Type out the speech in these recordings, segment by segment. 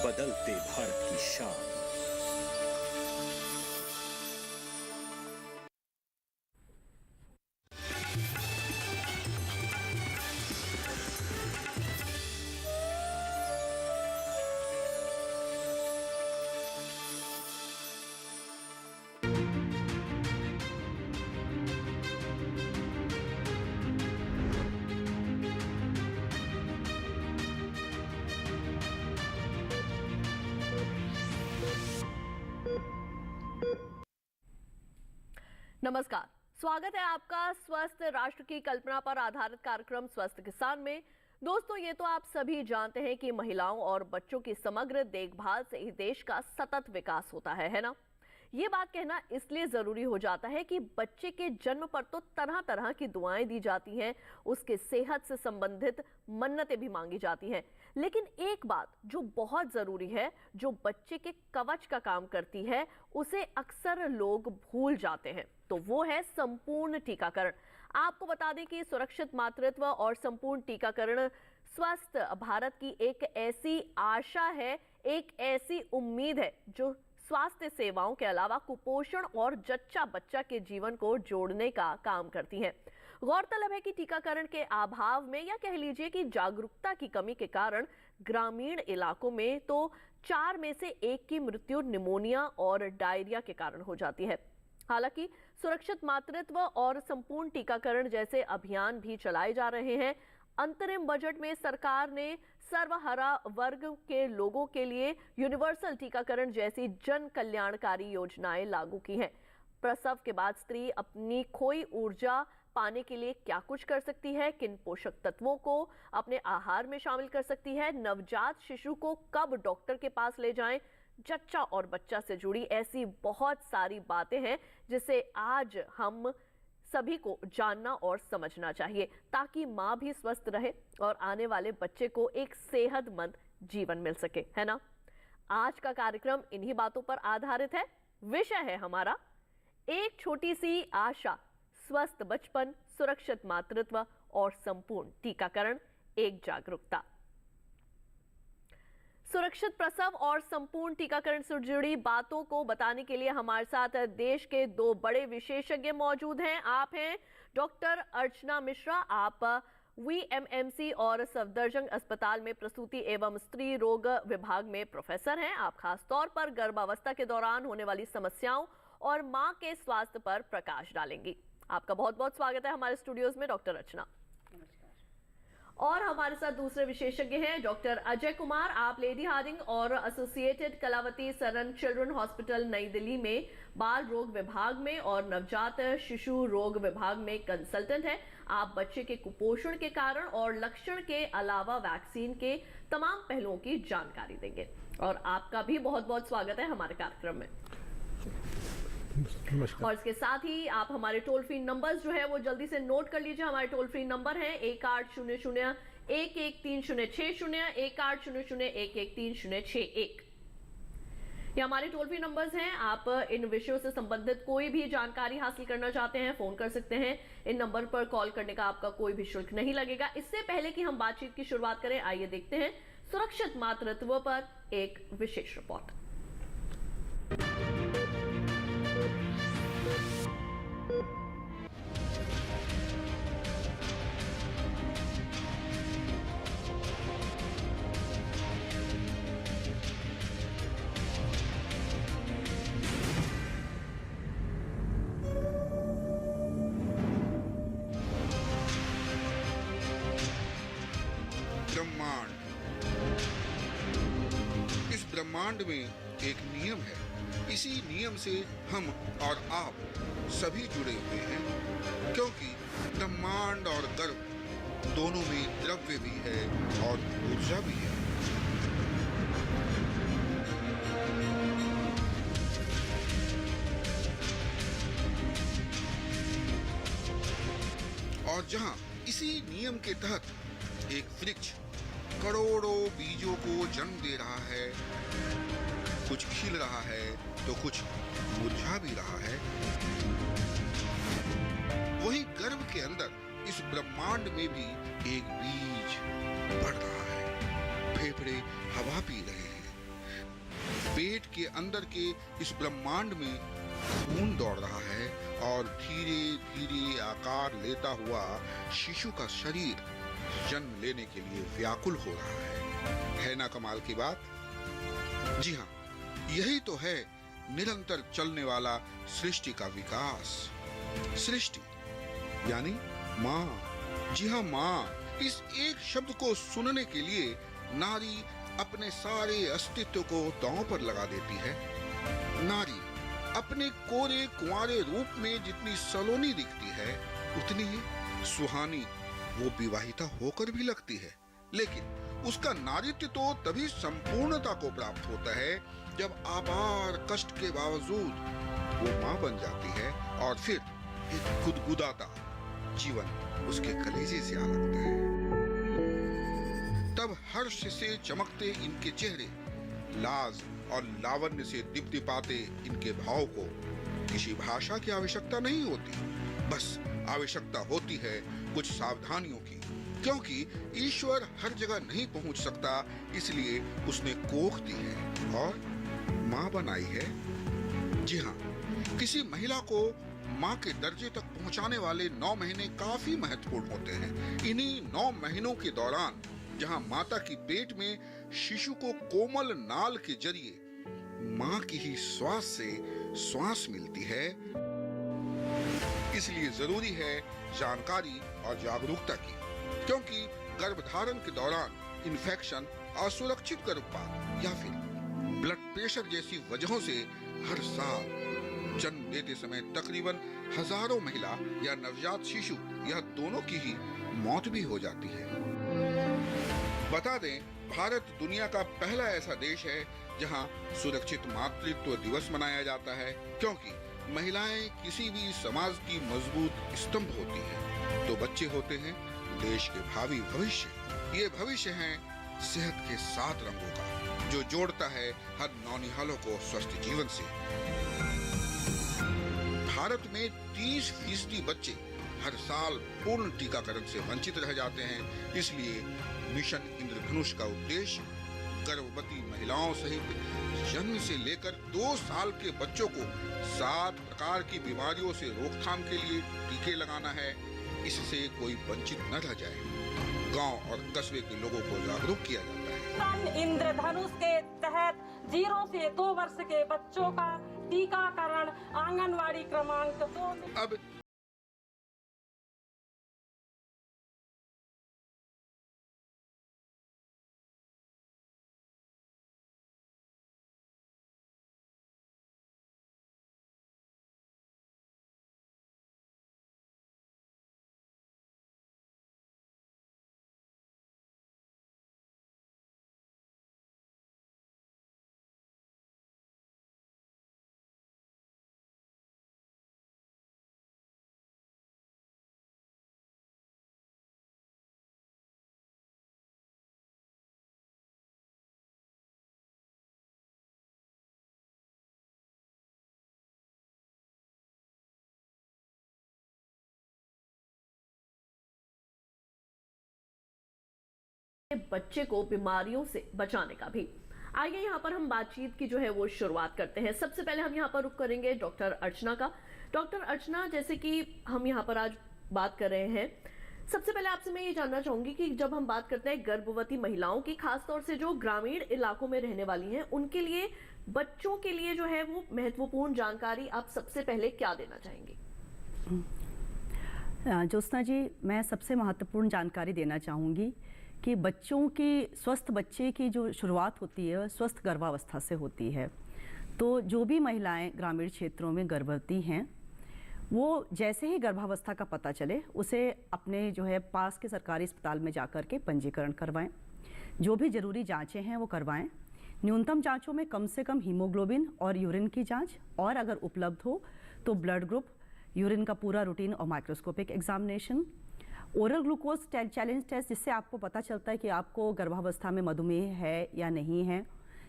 बदलते भारत की शान। नमस्कार, स्वागत है आपका स्वस्थ राष्ट्र की कल्पना पर आधारित कार्यक्रम स्वस्थ किसान में। दोस्तों, ये तो आप सभी जानते हैं कि महिलाओं और बच्चों की समग्र देखभाल से ही देश का सतत विकास होता है ना। ये बात कहना इसलिए जरूरी हो जाता है कि बच्चे के जन्म पर तो तरह तरह की दुआएं दी जाती हैं, उसके सेहत से संबंधित मन्नतें भी मांगी जाती हैं। लेकिन एक बात जो बहुत जरूरी है, जो बच्चे के कवच का काम करती है, उसे अक्सर लोग भूल जाते हैं, तो वो है संपूर्ण टीकाकरण। आपको बता दें कि सुरक्षित मातृत्व और संपूर्ण टीकाकरण स्वस्थ भारत की एक ऐसी आशा है, एक ऐसी उम्मीद है जो स्वास्थ्य सेवाओं के अलावा कुपोषण और जच्चा बच्चा के जीवन को जोड़ने का काम करती हैं। गौरतलब है कि टीकाकरण के अभाव में, या कह लीजिए कि जागरूकता की कमी के कारण, ग्रामीण इलाकों में तो 4 में से 1 की मृत्यु निमोनिया और डायरिया के कारण हो जाती है। हालांकि सुरक्षित मातृत्व और संपूर्ण टीकाकरण जैसे अभियान भी चलाए जा रहे हैं। अंतरिम बजट में सरकार ने सर्वहरा वर्ग के लोगों के लिए यूनिवर्सल टीकाकरण जैसी जन कल्याणकारी योजनाएं लागू की हैं। प्रसव के बाद स्त्री अपनी खोई ऊर्जा पाने के लिए क्या कुछ कर सकती है, किन पोषक तत्वों को अपने आहार में शामिल कर सकती है, नवजात शिशु को कब डॉक्टर के पास ले जाएं, जच्चा और बच्चा से जुड़ी ऐसी बहुत सारी बातें हैं जिसे आज हम सभी को जानना और समझना चाहिए, ताकि मां भी स्वस्थ रहे और आने वाले बच्चे को एक सेहतमंद जीवन मिल सके, है ना। आज का कार्यक्रम इन्हीं बातों पर आधारित है। विषय है हमारा एक छोटी सी आशा, स्वस्थ बचपन, सुरक्षित मातृत्व और संपूर्ण टीकाकरण, एक जागरूकता। सुरक्षित प्रसव और संपूर्ण टीकाकरण से जुड़ी बातों को बताने के लिए हमारे साथ देश के 2 बड़े विशेषज्ञ मौजूद हैं। आप हैं डॉक्टर अर्चना मिश्रा, आप वीएमएमसी और सफदरजंग अस्पताल में प्रसूति एवं स्त्री रोग विभाग में प्रोफेसर हैं। आप खास तौर पर गर्भावस्था के दौरान होने वाली समस्याओं और मां के स्वास्थ्य पर प्रकाश डालेंगी। आपका बहुत बहुत स्वागत है हमारे स्टूडियोज में डॉक्टर अर्चना। और हमारे साथ दूसरे विशेषज्ञ हैं डॉक्टर अजय कुमार। आप लेडी हार्डिंग और associated Kalawati Saran children hospital New Delhi में बाल रोग विभाग में और नवजात शिशु रोग विभाग में कंसल्टेंट हैं। आप बच्चे के कुपोषण के कारण और लक्षण के अलावा वैक्सीन के तमाम पहलुओं की जानकारी देंगे। और आपका भी बहुत बहुत स्वागत है हमारे कार्यक्रम में। और इसके साथ ही आप हमारे टोल फ्री नंबर्स जो है वो जल्दी से नोट कर लीजिए। हमारे टोल फ्री नंबर है 1800-113060, 1800-113061। ये हमारे टोल फ्री नंबर्स हैं। आप इन विषयों से संबंधित कोई भी जानकारी हासिल करना चाहते हैं, फोन कर सकते हैं। इन नंबर पर कॉल करने का आपका कोई भी शुल्क नहीं लगेगा। इससे पहले कि हम बातचीत की शुरुआत करें, आइए देखते हैं सुरक्षित मातृत्व पर एक विशेष रिपोर्ट। ब्रह्मांड। इस ब्रह्मांड में एक नियम है। इसी नियम से हम और आप सभी जुड़े हुए हैं, क्योंकि ब्रह्मांड और गर्भ दोनों में द्रव्य भी है और ऊर्जा भी है। और जहां इसी नियम के तहत एक वृक्ष करोड़ों बीजों को जन्म दे रहा है, कुछ खिल रहा है तो कुछ मुरझा भी रहा है, वहीं गर्भ के अंदर इस ब्रह्मांड में भी एक बीज बढ़ रहा है। फेफड़े हवा पी रहे हैं, पेट के अंदर के इस ब्रह्मांड में खून दौड़ रहा है और धीरे धीरे आकार लेता हुआ शिशु का शरीर जन्म लेने के लिए व्याकुल हो रहा है ना कमाल की बात? जी हाँ, यही तो है निरंतर चलने वाला सृष्टि का विकास। सृष्टि यानी माँ। जी हाँ, माँ। इस एक शब्द को सुनने के लिए नारी अपने सारे अस्तित्व को दांव पर लगा देती है। नारी अपने कोरे कुंवारे रूप में जितनी सलोनी दिखती है, उतनी ही सुहानी वो विवाहिता होकर भी लगती है। लेकिन उसका नारीत्व तो तभी संपूर्णता को प्राप्त होता है जब आपार कष्ट के बावजूद वो माँ बन जाती है और फिर एक गुदगुदाता जीवन उसके कलेजे से आ लगता है। तब हर्ष से चमकते इनके चेहरे, लाज और लावण्य से दीप्तिपाते इनके भाव को किसी भाषा की आवश्यकता नहीं होती। बस आवश्यकता होती है कुछ सावधानियों की, क्योंकि ईश्वर हर जगह नहीं पहुंच सकता, इसलिए उसने कोख दी है और माँ बनाई है। जी हाँ, किसी महिला को माँ के दर्जे तक पहुंचाने वाले 9 महीने काफी महत्वपूर्ण होते हैं। इन्हीं 9 महीनों के दौरान जहाँ माता की पेट में शिशु को कोमल नाल के जरिए माँ की ही श्वास से श्वास मिलती है, इसलिए जरूरी है जानकारी और जागरूकता की, क्योंकि गर्भधारण के दौरान इन्फेक्शन, असुरक्षित गर्भपात या फिर ब्लड प्रेशर जैसी वजहों से हर साल जन्म लेते समय तकरीबन हजारों महिला या नवजात शिशु या दोनों की ही मौत भी हो जाती है। बता दें, भारत दुनिया का पहला ऐसा देश है जहां सुरक्षित मातृत्व दिवस मनाया जाता है, क्योंकि महिलाएं किसी भी समाज की मजबूत स्तंभ होती हैं। तो बच्चे होते हैं देश के भावी भविष्य। ये भविष्य है सेहत के 7 रंगों का, जो जोड़ता है हर नौनिहालों को स्वस्थ जीवन से। भारत में 30% बच्चे हर साल पूर्ण टीकाकरण से वंचित रह जाते हैं। इसलिए मिशन इंद्रधनुष का उद्देश्य गर्भवती महिलाओं सहित जन्म से लेकर 2 साल के बच्चों को 7 प्रकार की बीमारियों से रोकथाम के लिए टीके लगाना है। इससे कोई वंचित न रह जाए। गांव और कस्बे के लोगों को जागरूक किया जाता है। इंद्रधनुष के तहत 0 से 2 वर्ष के बच्चों का टीकाकरण आंगनवाड़ी क्रमांक 2 में अब बच्चे को बीमारियों से बचाने का भी। आइए यहाँ पर हम बातचीत की जो है वो शुरुआत करते हैं। सबसे पहले हम यहाँ पर रुख करेंगे डॉक्टर अर्चना का। डॉक्टर अर्चना, जैसे कि हम यहाँ पर आज बात कर रहे हैं, सबसे पहले आपसे मैं ये जानना चाहूंगी कि जब हम बात करते हैं गर्भवती महिलाओं की, खासतौर से जो ग्रामीण इलाकों में रहने वाली हैं, उनके लिए, बच्चों के लिए जो है वो महत्वपूर्ण जानकारी आप सबसे पहले क्या देना चाहेंगे? ज्योत्सना जी, मैं सबसे महत्वपूर्ण जानकारी देना चाहूँगी कि बच्चों की, स्वस्थ बच्चे की जो शुरुआत होती है स्वस्थ गर्भावस्था से होती है। तो जो भी महिलाएं ग्रामीण क्षेत्रों में गर्भवती हैं, वो जैसे ही गर्भावस्था का पता चले उसे अपने जो है पास के सरकारी अस्पताल में जाकर के पंजीकरण करवाएं। जो भी ज़रूरी जांचें हैं वो करवाएं। न्यूनतम जांचों में कम से कम हीमोग्लोबिन और यूरिन की जांच, और अगर उपलब्ध हो तो ब्लड ग्रुप, यूरिन का पूरा रूटीन और microscopic examination, oral glucose challenge test, जिससे आपको पता चलता है कि आपको गर्भावस्था में मधुमेह है या नहीं है,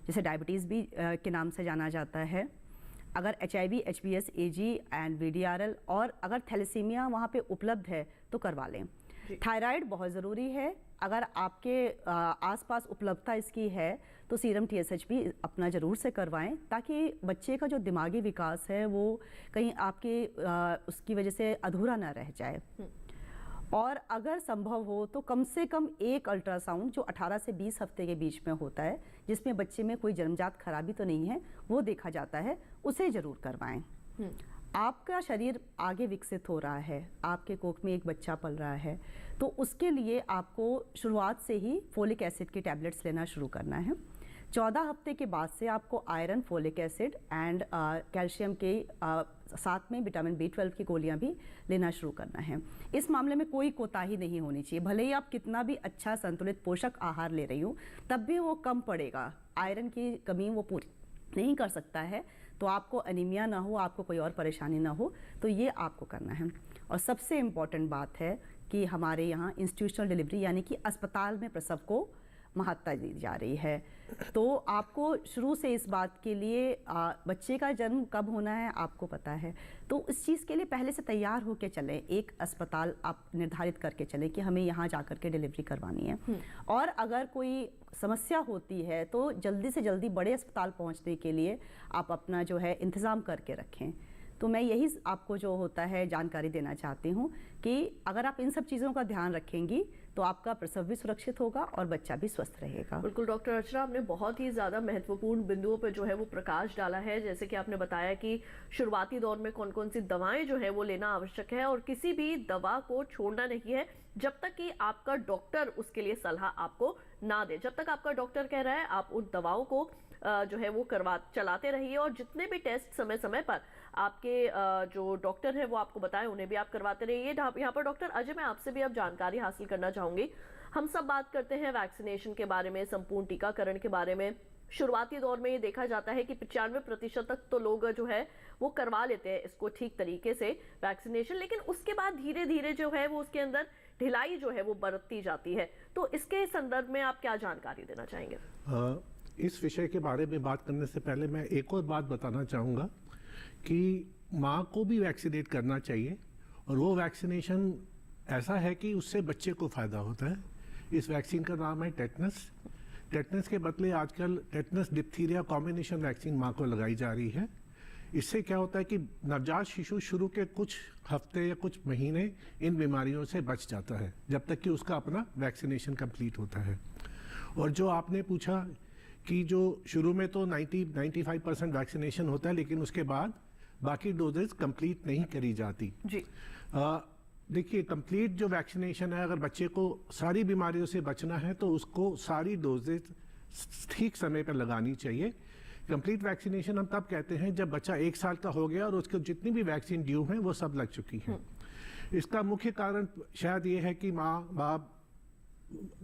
जिसे डायबिटीज़ भी के नाम से जाना जाता है। अगर HIV, HbS, AG and VDRL, और अगर थैलेसीमिया वहाँ पे उपलब्ध है तो करवा लें। थायराइड बहुत ज़रूरी है। अगर आपके आसपास उपलब्धता इसकी है तो सीरम TSH भी अपना ज़रूर से करवाएं, ताकि बच्चे का जो दिमागी विकास है वो कहीं आपके उसकी वजह से अधूरा ना रह जाए। और अगर संभव हो तो कम से कम एक अल्ट्रासाउंड जो 18 से 20 हफ्ते के बीच में होता है, जिसमें बच्चे में कोई जन्मजात खराबी तो नहीं है, वो देखा जाता है, उसे ज़रूर करवाएं। आपका शरीर आगे विकसित हो रहा है, आपके कोख में एक बच्चा पल रहा है, तो उसके लिए आपको शुरुआत से ही फोलिक एसिड की टैबलेट्स लेना शुरू करना है। 14 हफ्ते के बाद से आपको iron, folic acid and calcium के साथ में विटामिन B12 की गोलियां भी लेना शुरू करना है। इस मामले में कोई कोताही नहीं होनी चाहिए, भले ही आप कितना भी अच्छा संतुलित पोषक आहार ले रही हो तब भी वो कम पड़ेगा। आयरन की कमी वो पूरी नहीं कर सकता है, तो आपको एनीमिया ना हो, आपको कोई और परेशानी ना हो, तो ये आपको करना है। और सबसे इम्पॉर्टेंट बात है कि हमारे यहाँ इंस्टीट्यूशनल डिलीवरी यानी कि अस्पताल में प्रसव को महत्ता दी जा रही है। तो आपको शुरू से इस बात के लिए बच्चे का जन्म कब होना है आपको पता है, तो इस चीज़ के लिए पहले से तैयार होकर चलें। एक अस्पताल आप निर्धारित करके चलें कि हमें यहाँ जा कर के डिलीवरी करवानी है। और अगर कोई समस्या होती है तो जल्दी से जल्दी बड़े अस्पताल पहुँचने के लिए आप अपना जो है इंतज़ाम करके रखें। तो मैं यही आपको जो होता है जानकारी देना चाहती हूँ कि अगर आप इन सब चीज़ों का ध्यान रखेंगी तो आपका प्रसव भी सुरक्षित होगा और बच्चा भी स्वस्थ रहेगा। बिल्कुल डॉक्टर अर्चना, आपने बहुत ही ज़्यादा महत्वपूर्ण बिंदुओं पर जो है वो प्रकाश डाला है। जैसे कि आपने बताया कि शुरुआती दौर में कौन कौन सी दवाएं जो है वो लेना आवश्यक है और किसी भी दवा को छोड़ना नहीं है जब तक कि आपका डॉक्टर उसके लिए सलाह आपको ना दे। जब तक आपका डॉक्टर कह रहा है आप उन दवाओं को जो है वो चलाते रहिए, और जितने भी टेस्ट समय समय पर आपके जो डॉक्टर है वो आपको बताएं उन्हें भी आप करवाते रहिए। यहाँ पर डॉक्टर अजय, मैं आपसे भी अब जानकारी हासिल करना चाहूंगी। हम सब बात करते हैं वैक्सीनेशन के बारे में, संपूर्ण टीकाकरण के बारे में। शुरुआती दौर में ये देखा जाता है कि 95% तक तो लोग जो है वो करवा लेते हैं इसको ठीक तरीके से वैक्सीनेशन, लेकिन उसके बाद धीरे धीरे जो है वो उसके अंदर ढिलाई जो है वो बरतती जाती है। तो इसके संदर्भ में आप क्या जानकारी देना चाहेंगे? इस विषय के बारे में बात करने से पहले मैं एक और बात बताना चाहूँगा कि माँ को भी वैक्सीनेट करना चाहिए, और वो वैक्सीनेशन ऐसा है कि उससे बच्चे को फ़ायदा होता है। इस वैक्सीन का नाम है टेटनस। टेटनस के बदले आजकल टेटनस डिप्थीरिया कॉम्बिनेशन वैक्सीन माँ को लगाई जा रही है। इससे क्या होता है कि नवजात शिशु शुरू के कुछ हफ्ते या कुछ महीने इन बीमारियों से बच जाता है जब तक कि उसका अपना वैक्सीनेशन कंप्लीट होता है। और जो आपने पूछा कि जो शुरू में तो 90-95% वैक्सीनेशन होता है, लेकिन उसके बाद बाकी डोजेज कंप्लीट नहीं करी जाती जी। देखिए, कंप्लीट जो वैक्सीनेशन है, अगर बच्चे को सारी बीमारियों से बचना है तो उसको सारी डोजेज ठीक समय पर लगानी चाहिए। कंप्लीट वैक्सीनेशन हम तब कहते हैं जब बच्चा 1 साल का हो गया और उसको जितनी भी वैक्सीन ड्यू हैं वो सब लग चुकी हैं। इसका मुख्य कारण शायद ये है कि माँ बाप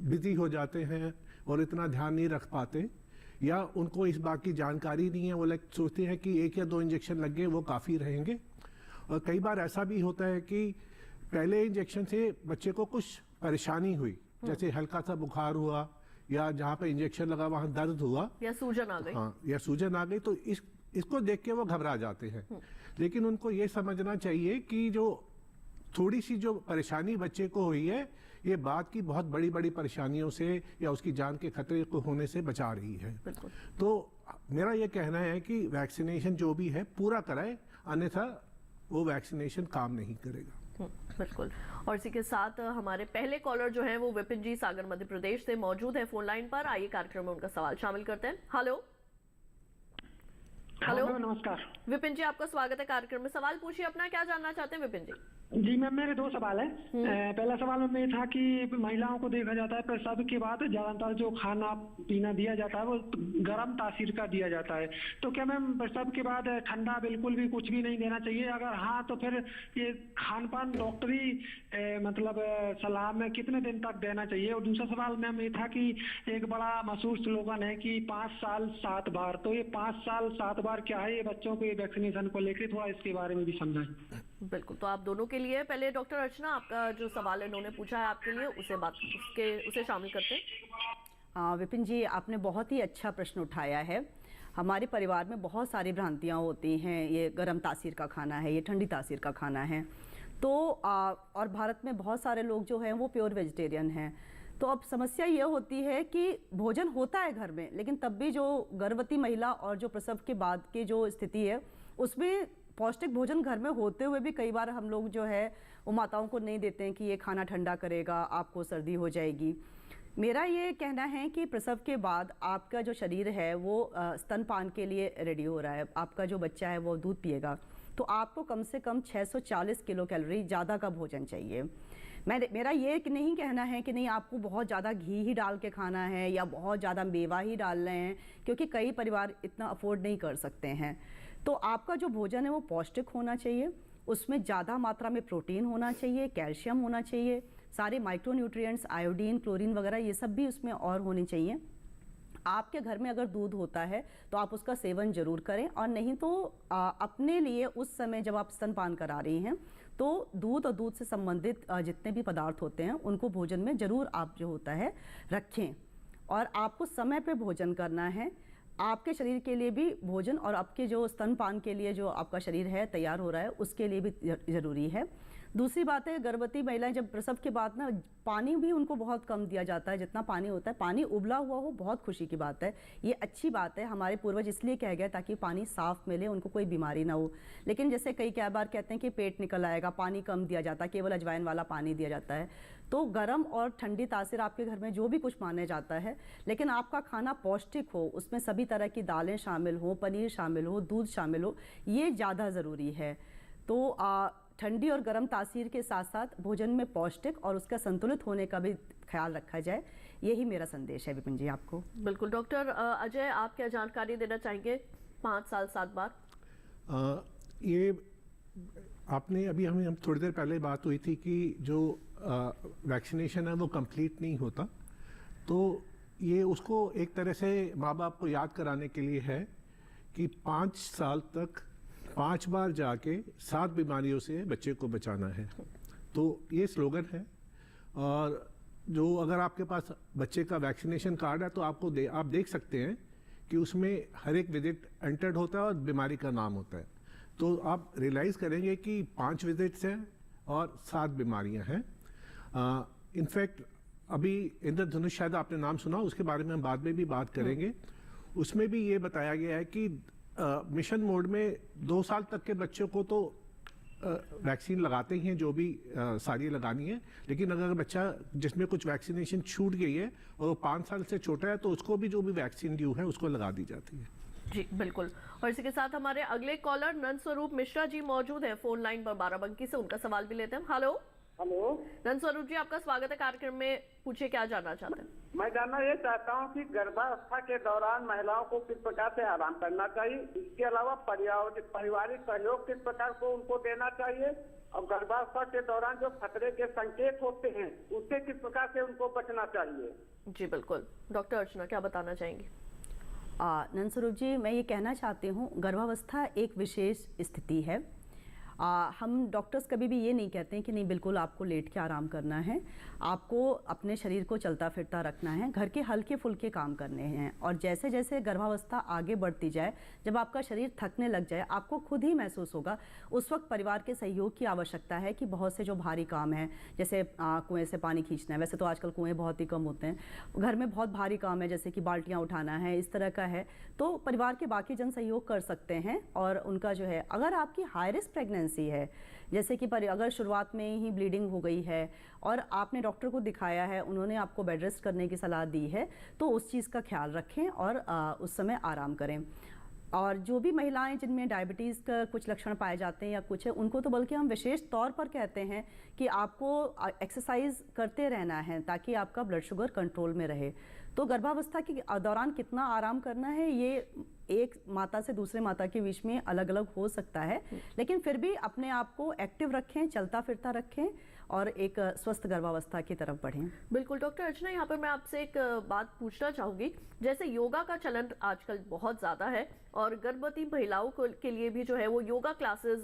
बिजी हो जाते हैं और इतना ध्यान नहीं रख पाते, या उनको इस बात की जानकारी नहीं है। वो सोचते हैं कि 1 या 2 इंजेक्शन लग गए वो काफ़ी रहेंगे। और कई बार ऐसा भी होता है कि पहले इंजेक्शन से बच्चे को कुछ परेशानी हुई, जैसे हल्का सा बुखार हुआ या जहाँ पे इंजेक्शन लगा वहाँ दर्द हुआ या सूजन आ गई, हाँ, या सूजन आ गई, तो इसको देख के वो घबरा जाते हैं। लेकिन उनको ये समझना चाहिए कि जो थोड़ी सी जो परेशानी बच्चे को हुई है, ये बात की बहुत बड़ी बड़ी परेशानियों से या उसकी जान के खतरे को होने से बचा रही है। तो मेरा ये कहना है कि वैक्सीनेशन जो भी है पूरा कराए, अन्यथा वो वैक्सीनेशन काम नहीं करेगा। बिल्कुल। और इसी के साथ हमारे पहले कॉलर जो हैं वो विपिन जी सागर मध्य प्रदेश से मौजूद है फोन लाइन पर। आइए कार्यक्रम में उनका सवाल शामिल करते हैं। हेलो हेलो, नमस्कार विपिन जी, आपका स्वागत है कार्यक्रम में। सवाल पूछिए अपना, क्या जानना चाहते हैं विपिन जी? जी मैम, मेरे 2 सवाल है। पहला सवाल में था कि महिलाओं को देखा जाता है प्रसव के बाद ज्यादातर जो खाना पीना दिया जाता है वो गर्म तासीर का दिया जाता है, तो क्या मैम प्रसव के बाद ठंडा बिल्कुल भी कुछ भी नहीं देना चाहिए? अगर हाँ तो फिर ये खान पान डॉक्टरी मतलब सलाह में कितने दिन तक देना चाहिए? और दूसरा सवाल मैम ये था कि एक बड़ा मशहूर स्लोगन है कि 5 साल 7 बार, तो ये 5 साल 7 बार क्या है ये बच्चों के वैक्सीनेशन को लेकर, थोड़ा इसके बारे में भी समझाएं। बिल्कुल, तो आप दोनों के लिए पहले डॉक्टर अर्चना, आपका जो सवाल इन्होंने पूछा है आपके लिए उसे शामिल करते हैं। विपिन जी, आपने बहुत ही अच्छा प्रश्न उठाया है। हमारे परिवार में बहुत सारी भ्रांतियाँ होती हैं, ये गर्म तासीर का खाना है, ये ठंडी तासीर का खाना है। तो और भारत में बहुत सारे लोग जो हैं वो प्योर वेजिटेरियन हैं, तो अब समस्या ये होती है कि भोजन होता है घर में, लेकिन तब भी जो गर्भवती महिला और जो प्रसव के बाद की जो स्थिति है उसमें पौष्टिक भोजन घर में होते हुए भी कई बार हम लोग जो है वो माताओं को नहीं देते हैं कि ये खाना ठंडा करेगा, आपको सर्दी हो जाएगी। मेरा ये कहना है कि प्रसव के बाद आपका जो शरीर है वो स्तनपान के लिए रेडी हो रहा है, आपका जो बच्चा है वो दूध पिएगा, तो आपको कम से कम 640 किलो कैलोरी ज़्यादा का भोजन चाहिए। मेरा ये नहीं कहना है कि नहीं आपको बहुत ज़्यादा घी ही डाल के खाना है या बहुत ज़्यादा मेवा ही डाल रहे हैं, क्योंकि कई परिवार इतना अफोर्ड नहीं कर सकते हैं। तो आपका जो भोजन है वो पौष्टिक होना चाहिए, उसमें ज़्यादा मात्रा में प्रोटीन होना चाहिए, कैल्शियम होना चाहिए, सारे माइक्रोन्यूट्रिएंट्स, आयोडीन, क्लोरीन वगैरह ये सब भी उसमें और होने चाहिए। आपके घर में अगर दूध होता है तो आप उसका सेवन जरूर करें, और नहीं तो अपने लिए उस समय जब आप स्तनपान करा रही हैं तो दूध और दूध से संबंधित जितने भी पदार्थ होते हैं उनको भोजन में ज़रूर आप जो होता है रखें। और आपको समय पे भोजन करना है, आपके शरीर के लिए भी भोजन और आपके जो स्तनपान के लिए जो आपका शरीर है तैयार हो रहा है उसके लिए भी ज़रूरी है। दूसरी बात है, गर्भवती महिलाएं जब प्रसव के बाद ना पानी भी उनको बहुत कम दिया जाता है, जितना पानी होता है पानी उबला हुआ हो, बहुत खुशी की बात है, ये अच्छी बात है। हमारे पूर्वज इसलिए कह गए ताकि पानी साफ मिले, उनको कोई बीमारी ना हो। लेकिन जैसे कई बार कहते हैं कि पेट निकल आएगा, पानी कम दिया जाता है, केवल अजवाइन वाला पानी दिया जाता है। तो गर्म और ठंडी तासीर आपके घर में जो भी कुछ माने जाता है, लेकिन आपका खाना पौष्टिक हो, उसमें सभी तरह की दालें शामिल हो, पनीर शामिल हो, दूध शामिल हो, ये ज़्यादा ज़रूरी है। तो ठंडी और गर्म तासीर के साथ साथ भोजन में पौष्टिक और उसका संतुलित होने का भी ख्याल रखा जाए, यही मेरा संदेश है विपिन जी आपको। बिल्कुल। डॉक्टर अजय, आप क्या जानकारी देना चाहेंगे 5 साल 7 बार? ये आपने अभी हम थोड़ी देर पहले बात हुई थी कि जो वैक्सीनेशन है वो कंप्लीट नहीं होता, तो ये उसको एक तरह से माँ बाप को याद कराने के लिए है कि 5 साल तक 5 बार जाके 7 बीमारियों से बच्चे को बचाना है। तो ये स्लोगन है। और जो अगर आपके पास बच्चे का वैक्सीनेशन कार्ड है तो आपको आप देख सकते हैं कि उसमें हर एक विजिट एंटर्ड होता है और बीमारी का नाम होता है। तो आप रियलाइज़ करेंगे कि 5 विजिट्स हैं और 7 बीमारियां हैं। इनफैक्ट अभी इंद्रधनुष शायद आपने नाम सुना, उसके बारे में हम बाद में भी बात करेंगे। उसमें भी ये बताया गया है कि मिशन मोड में 2 साल तक के बच्चों को तो वैक्सीन लगाते ही हैं, जो भी सारी लगानी है, लेकिन अगर बच्चा जिसमें कुछ वैक्सीनेशन छूट गई है और वो 5 साल से छोटा है तो उसको भी जो भी वैक्सीन ड्यू है उसको लगा दी जाती है। जी बिल्कुल। और इसी के साथ हमारे अगले कॉलर नंदस्वरूप मिश्रा जी मौजूद हैं फोन लाइन पर बाराबंकी से, उनका सवाल भी लेते हैं। हेलो नंदस्वरूप जी, आपका स्वागत है कार्यक्रम में, पूछिए क्या जानना चाहते हैं? मैं जानना ये चाहता हूँ कि गर्भावस्था के दौरान महिलाओं को किस प्रकार से आराम करना चाहिए, इसके अलावा पारिवारिक सहयोग किस प्रकार को उनको देना चाहिए, और गर्भावस्था के दौरान जो खतरे के संकेत होते हैं उससे किस प्रकार से उनको बचना चाहिए। जी बिल्कुल। डॉक्टर अर्चना क्या बताना चाहेंगी? नंदस्वरूप जी, मैं ये कहना चाहती हूँ, गर्भावस्था एक विशेष स्थिति है। हम डॉक्टर्स कभी भी ये नहीं कहते हैं कि नहीं बिल्कुल आपको लेट के आराम करना है, आपको अपने शरीर को चलता फिरता रखना है, घर के हल्के फुल्के काम करने हैं। और जैसे जैसे गर्भावस्था आगे बढ़ती जाए, जब आपका शरीर थकने लग जाए, आपको खुद ही महसूस होगा, उस वक्त परिवार के सहयोग की आवश्यकता है कि बहुत से जो भारी काम है, जैसे कुएं से पानी खींचना है, वैसे तो आजकल कुएं बहुत ही कम होते हैं, घर में बहुत भारी काम है जैसे कि बाल्टियाँ उठाना है, इस तरह का है, तो परिवार के बाकी जन सहयोग कर सकते हैं। और उनका जो है, अगर आपकी हाई रिस्क प्रेगनेंसी है, जैसे कि अगर शुरुआत में ही ब्लीडिंग हो गई है और आपने डॉक्टर को दिखाया है, उन्होंने आपको बेड रेस्ट करने की सलाह दी है, तो उस चीज़ का ख्याल रखें और उस समय आराम करें। और जो भी महिलाएं जिनमें डायबिटीज़ का कुछ लक्षण पाए जाते हैं या कुछ है, उनको तो बल्कि हम विशेष तौर पर कहते हैं कि आपको एक्सरसाइज करते रहना है ताकि आपका ब्लड शुगर कंट्रोल में रहे। तो गर्भावस्था के दौरान कितना आराम करना है, ये एक माता से दूसरे माता के बीच में अलग अलग हो सकता है, लेकिन फिर भी अपने आप को एक्टिव रखें, चलता फिरता रखें और एक स्वस्थ गर्भावस्था की तरफ बढ़ें। बिल्कुल। डॉक्टर अर्चना, यहाँ पर मैं आपसे एक बात पूछना चाहूँगी, जैसे योगा का चलन आजकल बहुत ज़्यादा है और गर्भवती महिलाओं के लिए भी जो है वो योगा क्लासेस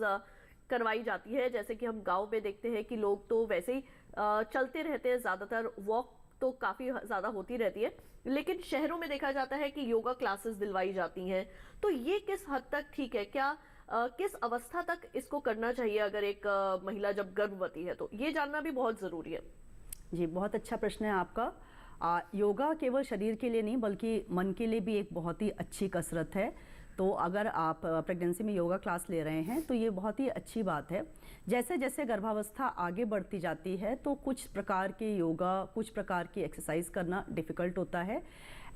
करवाई जाती है। जैसे कि हम गाँव में देखते हैं कि लोग तो वैसे ही चलते रहते हैं, ज़्यादातर वॉक तो काफ़ी ज़्यादा होती रहती है, लेकिन शहरों में देखा जाता है कि योगा क्लासेस दिलवाई जाती हैं। तो ये किस हद तक ठीक है? क्या किस अवस्था तक इसको करना चाहिए अगर एक महिला जब गर्भवती है? तो ये जानना भी बहुत ज़रूरी है। जी, बहुत अच्छा प्रश्न है आपका। योगा केवल शरीर के लिए नहीं बल्कि मन के लिए भी एक बहुत ही अच्छी कसरत है। तो अगर आप प्रेगनेंसी में योगा क्लास ले रहे हैं तो ये बहुत ही अच्छी बात है। जैसे जैसे गर्भावस्था आगे बढ़ती जाती है तो कुछ प्रकार के योगा, कुछ प्रकार की एक्सरसाइज करना डिफ़िकल्ट होता है।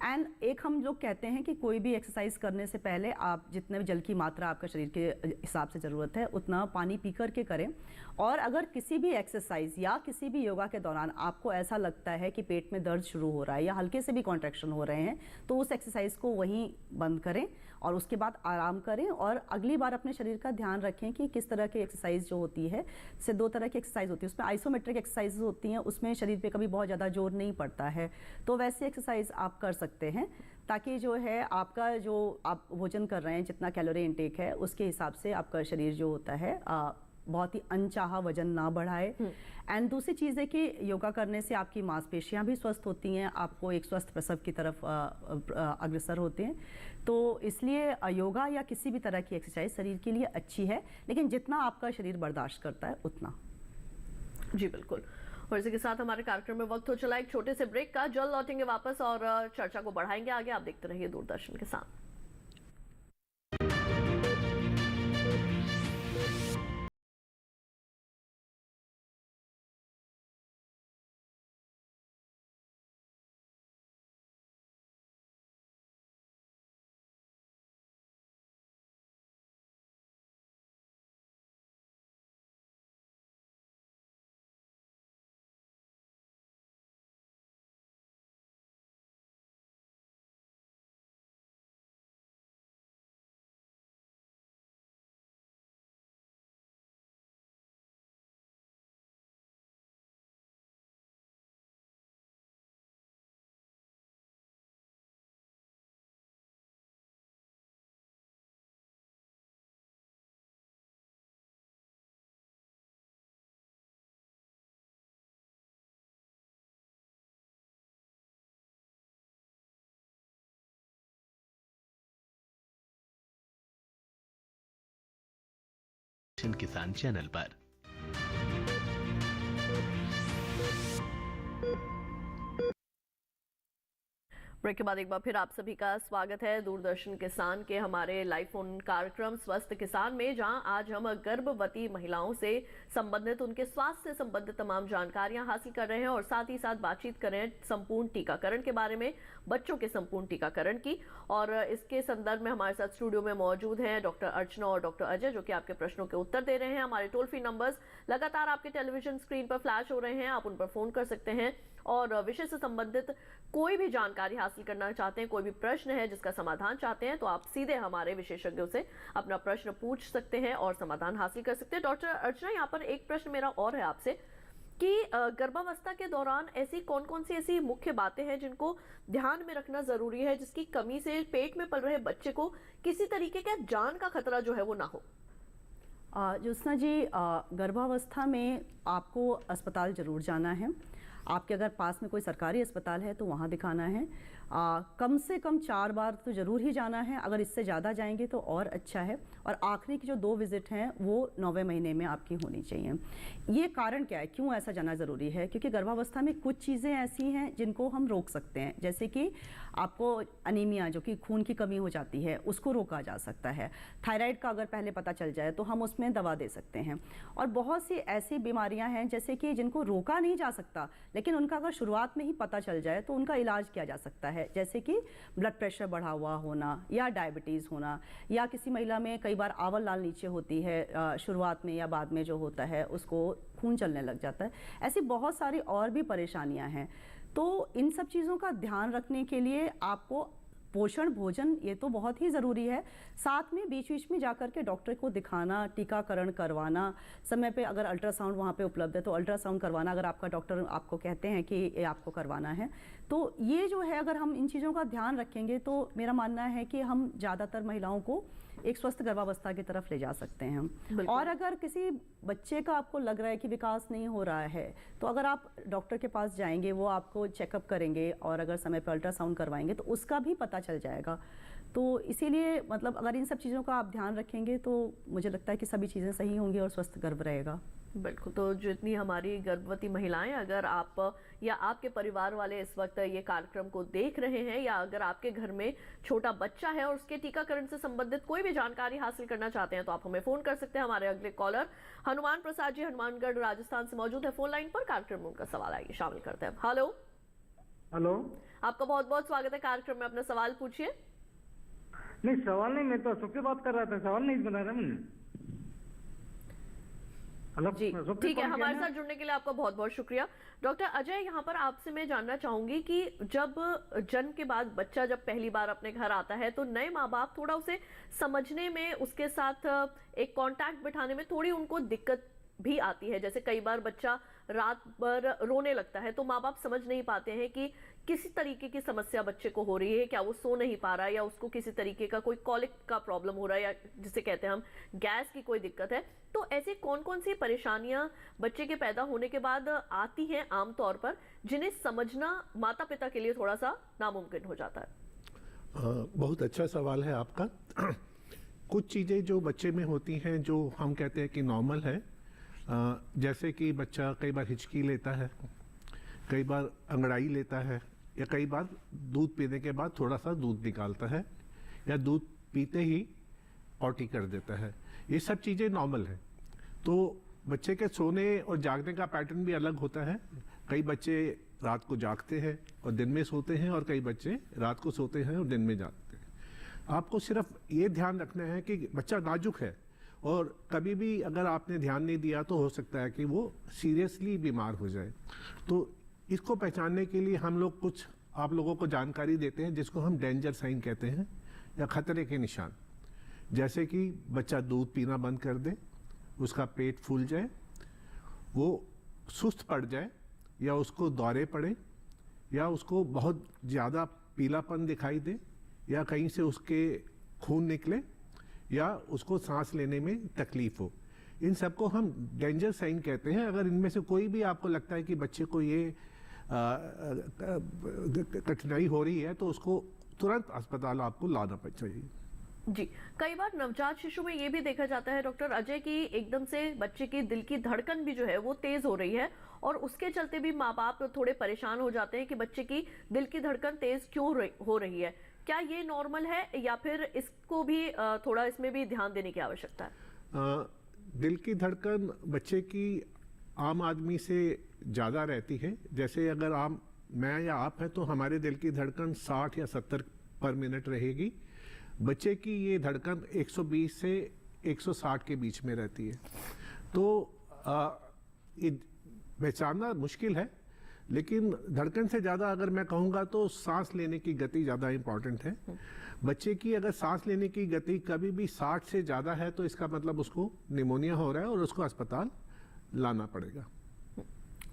एंड एक हम लोग कहते हैं कि कोई भी एक्सरसाइज करने से पहले आप जितने भी जल की मात्रा आपका शरीर के हिसाब से ज़रूरत है उतना पानी पी कर के करें। और अगर किसी भी एक्सरसाइज या किसी भी योगा के दौरान आपको ऐसा लगता है कि पेट में दर्द शुरू हो रहा है या हल्के से भी कॉन्ट्रैक्शन हो रहे हैं तो उस एक्सरसाइज को वहीं बंद करें और उसके बाद आराम करें। और अगली बार अपने शरीर का ध्यान रखें कि किस तरह की एक्सरसाइज जो होती है, से 2 तरह की एक्सरसाइज होती है, उसमें आइसोमेट्रिक एक्सरसाइज होती हैं, उसमें शरीर पे कभी बहुत ज़्यादा जोर नहीं पड़ता है, तो वैसे एक्सरसाइज आप कर सकते हैं ताकि जो है आपका जो आप भोजन कर रहे हैं जितना कैलोरी इनटेक है उसके हिसाब से आपका शरीर जो होता है बहुत ही अनचाहा वजन ना बढ़ाए। एंड दूसरी चीज़ है कि योगा करने से आपकी मांसपेशियां भी स्वस्थ होती हैं, आपको एक स्वस्थ प्रसव की तरफ अग्रसर होते हैं। तो इसलिए योगा या किसी भी तरह की एक्सरसाइज शरीर के लिए अच्छी है, लेकिन जितना आपका शरीर बर्दाश्त करता है उतना। जी बिल्कुल। और इसी के साथ हमारे कार्यक्रम में वक्त हो चला एक छोटे से ब्रेक का। जल्द लौटेंगे वापस और चर्चा को बढ़ाएंगे आगे। आप देखते रहिए दूरदर्शन के साथ। किसान चैनल पर। ब्रेक के बाद एक बार फिर आप सभी का स्वागत है दूरदर्शन किसान के हमारे लाइव फोन कार्यक्रम स्वस्थ किसान में, जहां आज हम गर्भवती महिलाओं से संबंधित उनके स्वास्थ्य से संबंधित तमाम जानकारियां हासिल कर रहे हैं और साथ ही साथ बातचीत कर रहे हैं संपूर्ण टीकाकरण के बारे में, बच्चों के संपूर्ण टीकाकरण की। और इसके संदर्भ में हमारे साथ स्टूडियो में मौजूद हैं डॉक्टर अर्चना और डॉक्टर अजय, जो कि आपके प्रश्नों के उत्तर दे रहे हैं। हमारे टोल फ्री नंबर्स लगातार आपके टेलीविजन स्क्रीन पर फ्लैश हो रहे हैं, आप उन पर फोन कर सकते हैं और विषय से संबंधित कोई भी जानकारी हासिल करना चाहते हैं, कोई भी प्रश्न है जिसका समाधान चाहते हैं, तो आप सीधे हमारे विशेषज्ञों से अपना प्रश्न पूछ सकते हैं और समाधान हासिल कर सकते हैं। डॉक्टर अर्चना, यहाँ पर एक प्रश्न मेरा और है आपसे कि गर्भावस्था के दौरान ऐसी कौन कौन सी ऐसी मुख्य बातें हैं जिनको ध्यान में रखना जरूरी है, जिसकी कमी से पेट में पल रहे बच्चे को किसी तरीके का जान का खतरा जो है वो ना हो? ज्योत्सना जी, गर्भावस्था में आपको अस्पताल जरूर जाना है। आपके अगर पास में कोई सरकारी अस्पताल है तो वहाँ दिखाना है। कम से कम 4 बार तो ज़रूर ही जाना है, अगर इससे ज़्यादा जाएंगे तो और अच्छा है। और आखिरी की जो 2 विज़िट हैं वो 9वें महीने में आपकी होनी चाहिए। ये कारण क्या है, क्यों ऐसा जाना ज़रूरी है? क्योंकि गर्भावस्था में कुछ चीज़ें ऐसी हैं जिनको हम रोक सकते हैं, जैसे कि आपको अनीमिया, जो कि खून की कमी हो जाती है, उसको रोका जा सकता है। थायराइड का अगर पहले पता चल जाए तो हम उसमें दवा दे सकते हैं। और बहुत सी ऐसी बीमारियां हैं जैसे कि जिनको रोका नहीं जा सकता, लेकिन उनका अगर शुरुआत में ही पता चल जाए तो उनका इलाज किया जा सकता है, जैसे कि ब्लड प्रेशर बढ़ा हुआ होना या डायबिटीज़ होना, या किसी महिला में कई बार आवल लाल नीचे होती है शुरुआत में या बाद में जो होता है उसको खून चलने लग जाता है। ऐसी बहुत सारी और भी परेशानियां हैं। तो इन सब चीज़ों का ध्यान रखने के लिए आपको पोषण भोजन ये तो बहुत ही ज़रूरी है, साथ में बीच बीच में जाकर के डॉक्टर को दिखाना, टीकाकरण करवाना, समय पे अगर अल्ट्रासाउंड वहाँ पे उपलब्ध है तो अल्ट्रासाउंड करवाना, अगर आपका डॉक्टर आपको कहते हैं कि ये आपको करवाना है। तो ये जो है, अगर हम इन चीज़ों का ध्यान रखेंगे तो मेरा मानना है कि हम ज़्यादातर महिलाओं को एक स्वस्थ गर्भावस्था की तरफ ले जा सकते हैं। और अगर किसी बच्चे का आपको लग रहा है कि विकास नहीं हो रहा है तो अगर आप डॉक्टर के पास जाएंगे, वो आपको चेकअप करेंगे और अगर समय पर अल्ट्रासाउंड करवाएंगे तो उसका भी पता चल जाएगा। तो इसीलिए मतलब अगर इन सब चीज़ों का आप ध्यान रखेंगे तो मुझे लगता है कि सभी चीज़ें सही होंगी और स्वस्थ गर्भ रहेगा। बिल्कुल। तो जितनी हमारी गर्भवती महिलाएं, अगर आप या आपके परिवार वाले इस वक्त ये कार्यक्रम को देख रहे हैं, या अगर आपके घर में छोटा बच्चा है और उसके टीकाकरण से संबंधित कोई भी जानकारी हासिल करना चाहते हैं, तो आप हमें फोन कर सकते हैं। हमारे अगले कॉलर हनुमान प्रसाद जी हनुमानगढ़ राजस्थान से मौजूद है फोन लाइन पर। कार्यक्रम में उनका सवाल आइए शामिल करते हैं। हेलो हेलो, आपका बहुत बहुत स्वागत है कार्यक्रम में, अपना सवाल पूछिए। नहीं सवाल नहीं, मैं तो सबसे बात कर रहा था, सवाल नहीं बना रहा मैंने। हेलो जी ठीक है, हमारे साथ जुड़ने के लिए आपका बहुत बहुत शुक्रिया। डॉक्टर अजय, यहाँ पर आपसे मैं जानना चाहूंगी कि जब जन्म के बाद बच्चा जब पहली बार अपने घर आता है, तो नए माँ बाप थोड़ा उसे समझने में, उसके साथ एक कांटेक्ट बिठाने में थोड़ी उनको दिक्कत भी आती है। जैसे कई बार बच्चा रात भर रोने लगता है, तो माँ बाप समझ नहीं पाते हैं कि किसी तरीके की समस्या बच्चे को हो रही है, क्या वो सो नहीं पा रहा है, या उसको किसी तरीके का कोई कॉलिक का प्रॉब्लम हो रहा है, या जिसे कहते हैं हम गैस की कोई दिक्कत है। तो ऐसी कौन कौन सी परेशानियां बच्चे के पैदा होने के बाद आती हैं आमतौर पर, जिन्हें समझना माता पिता के लिए थोड़ा सा नामुमकिन हो जाता है? बहुत अच्छा सवाल है आपका। कुछ चीज़ें जो बच्चे में होती हैं जो हम कहते हैं कि नॉर्मल है, जैसे कि बच्चा कई बार हिचकी लेता है, कई बार अंगड़ाई लेता है, या कई बार दूध पीने के बाद थोड़ा सा दूध निकालता है, या दूध पीते ही पॉटी कर देता है। ये सब चीज़ें नॉर्मल है। तो बच्चे के सोने और जागने का पैटर्न भी अलग होता है। कई बच्चे रात को जागते हैं और दिन में सोते हैं, और कई बच्चे रात को सोते हैं और दिन में जागते हैं। आपको सिर्फ ये ध्यान रखना है कि बच्चा नाजुक है, और कभी भी अगर आपने ध्यान नहीं दिया तो हो सकता है कि वो सीरियसली बीमार हो जाए। तो इसको पहचानने के लिए हम लोग कुछ आप लोगों को जानकारी देते हैं, जिसको हम डेंजर साइन कहते हैं, या खतरे के निशान। जैसे कि बच्चा दूध पीना बंद कर दे, उसका पेट फूल जाए, वो सुस्त पड़ जाए, या उसको दौरे पड़े, या उसको बहुत ज़्यादा पीलापन दिखाई दे, या कहीं से उसके खून निकले, या उसको सांस लेने में तकलीफ हो। इन सबको हम डेंजर साइन कहते हैं। अगर इनमें से कोई भी आपको लगता है कि बच्चे को ये कठिनाई हो रही है, तो उसको तुरंत अस्पताल आपको लाना चाहिए। जी, कई बार नवजात शिशु में ये भी देखा जाता है डॉक्टर अजय कि एकदम से बच्चे की दिल की धड़कन भी जो है वो तेज हो रही है, और उसके चलते भी माँ बाप थोड़े परेशान हो जाते हैं कि बच्चे की दिल की धड़कन तेज क्यों हो रही है। क्या ये नॉर्मल है, या फिर इसको भी थोड़ा इसमें भी ध्यान देने की आवश्यकता है? दिल की धड़कन बच्चे की आम आदमी से ज़्यादा रहती है। जैसे अगर मैं या आप हैं, तो हमारे दिल की धड़कन 60 या 70 पर मिनट रहेगी। बच्चे की ये धड़कन 120 से 160 के बीच में रहती है। तो ये पहचानना मुश्किल है, लेकिन धड़कन से ज़्यादा अगर मैं कहूँगा तो सांस लेने की गति ज़्यादा इम्पॉर्टेंट है। बच्चे की अगर सांस लेने की गति कभी भी 60 से ज़्यादा है, तो इसका मतलब उसको निमोनिया हो रहा है और उसको अस्पताल लाना पड़ेगा।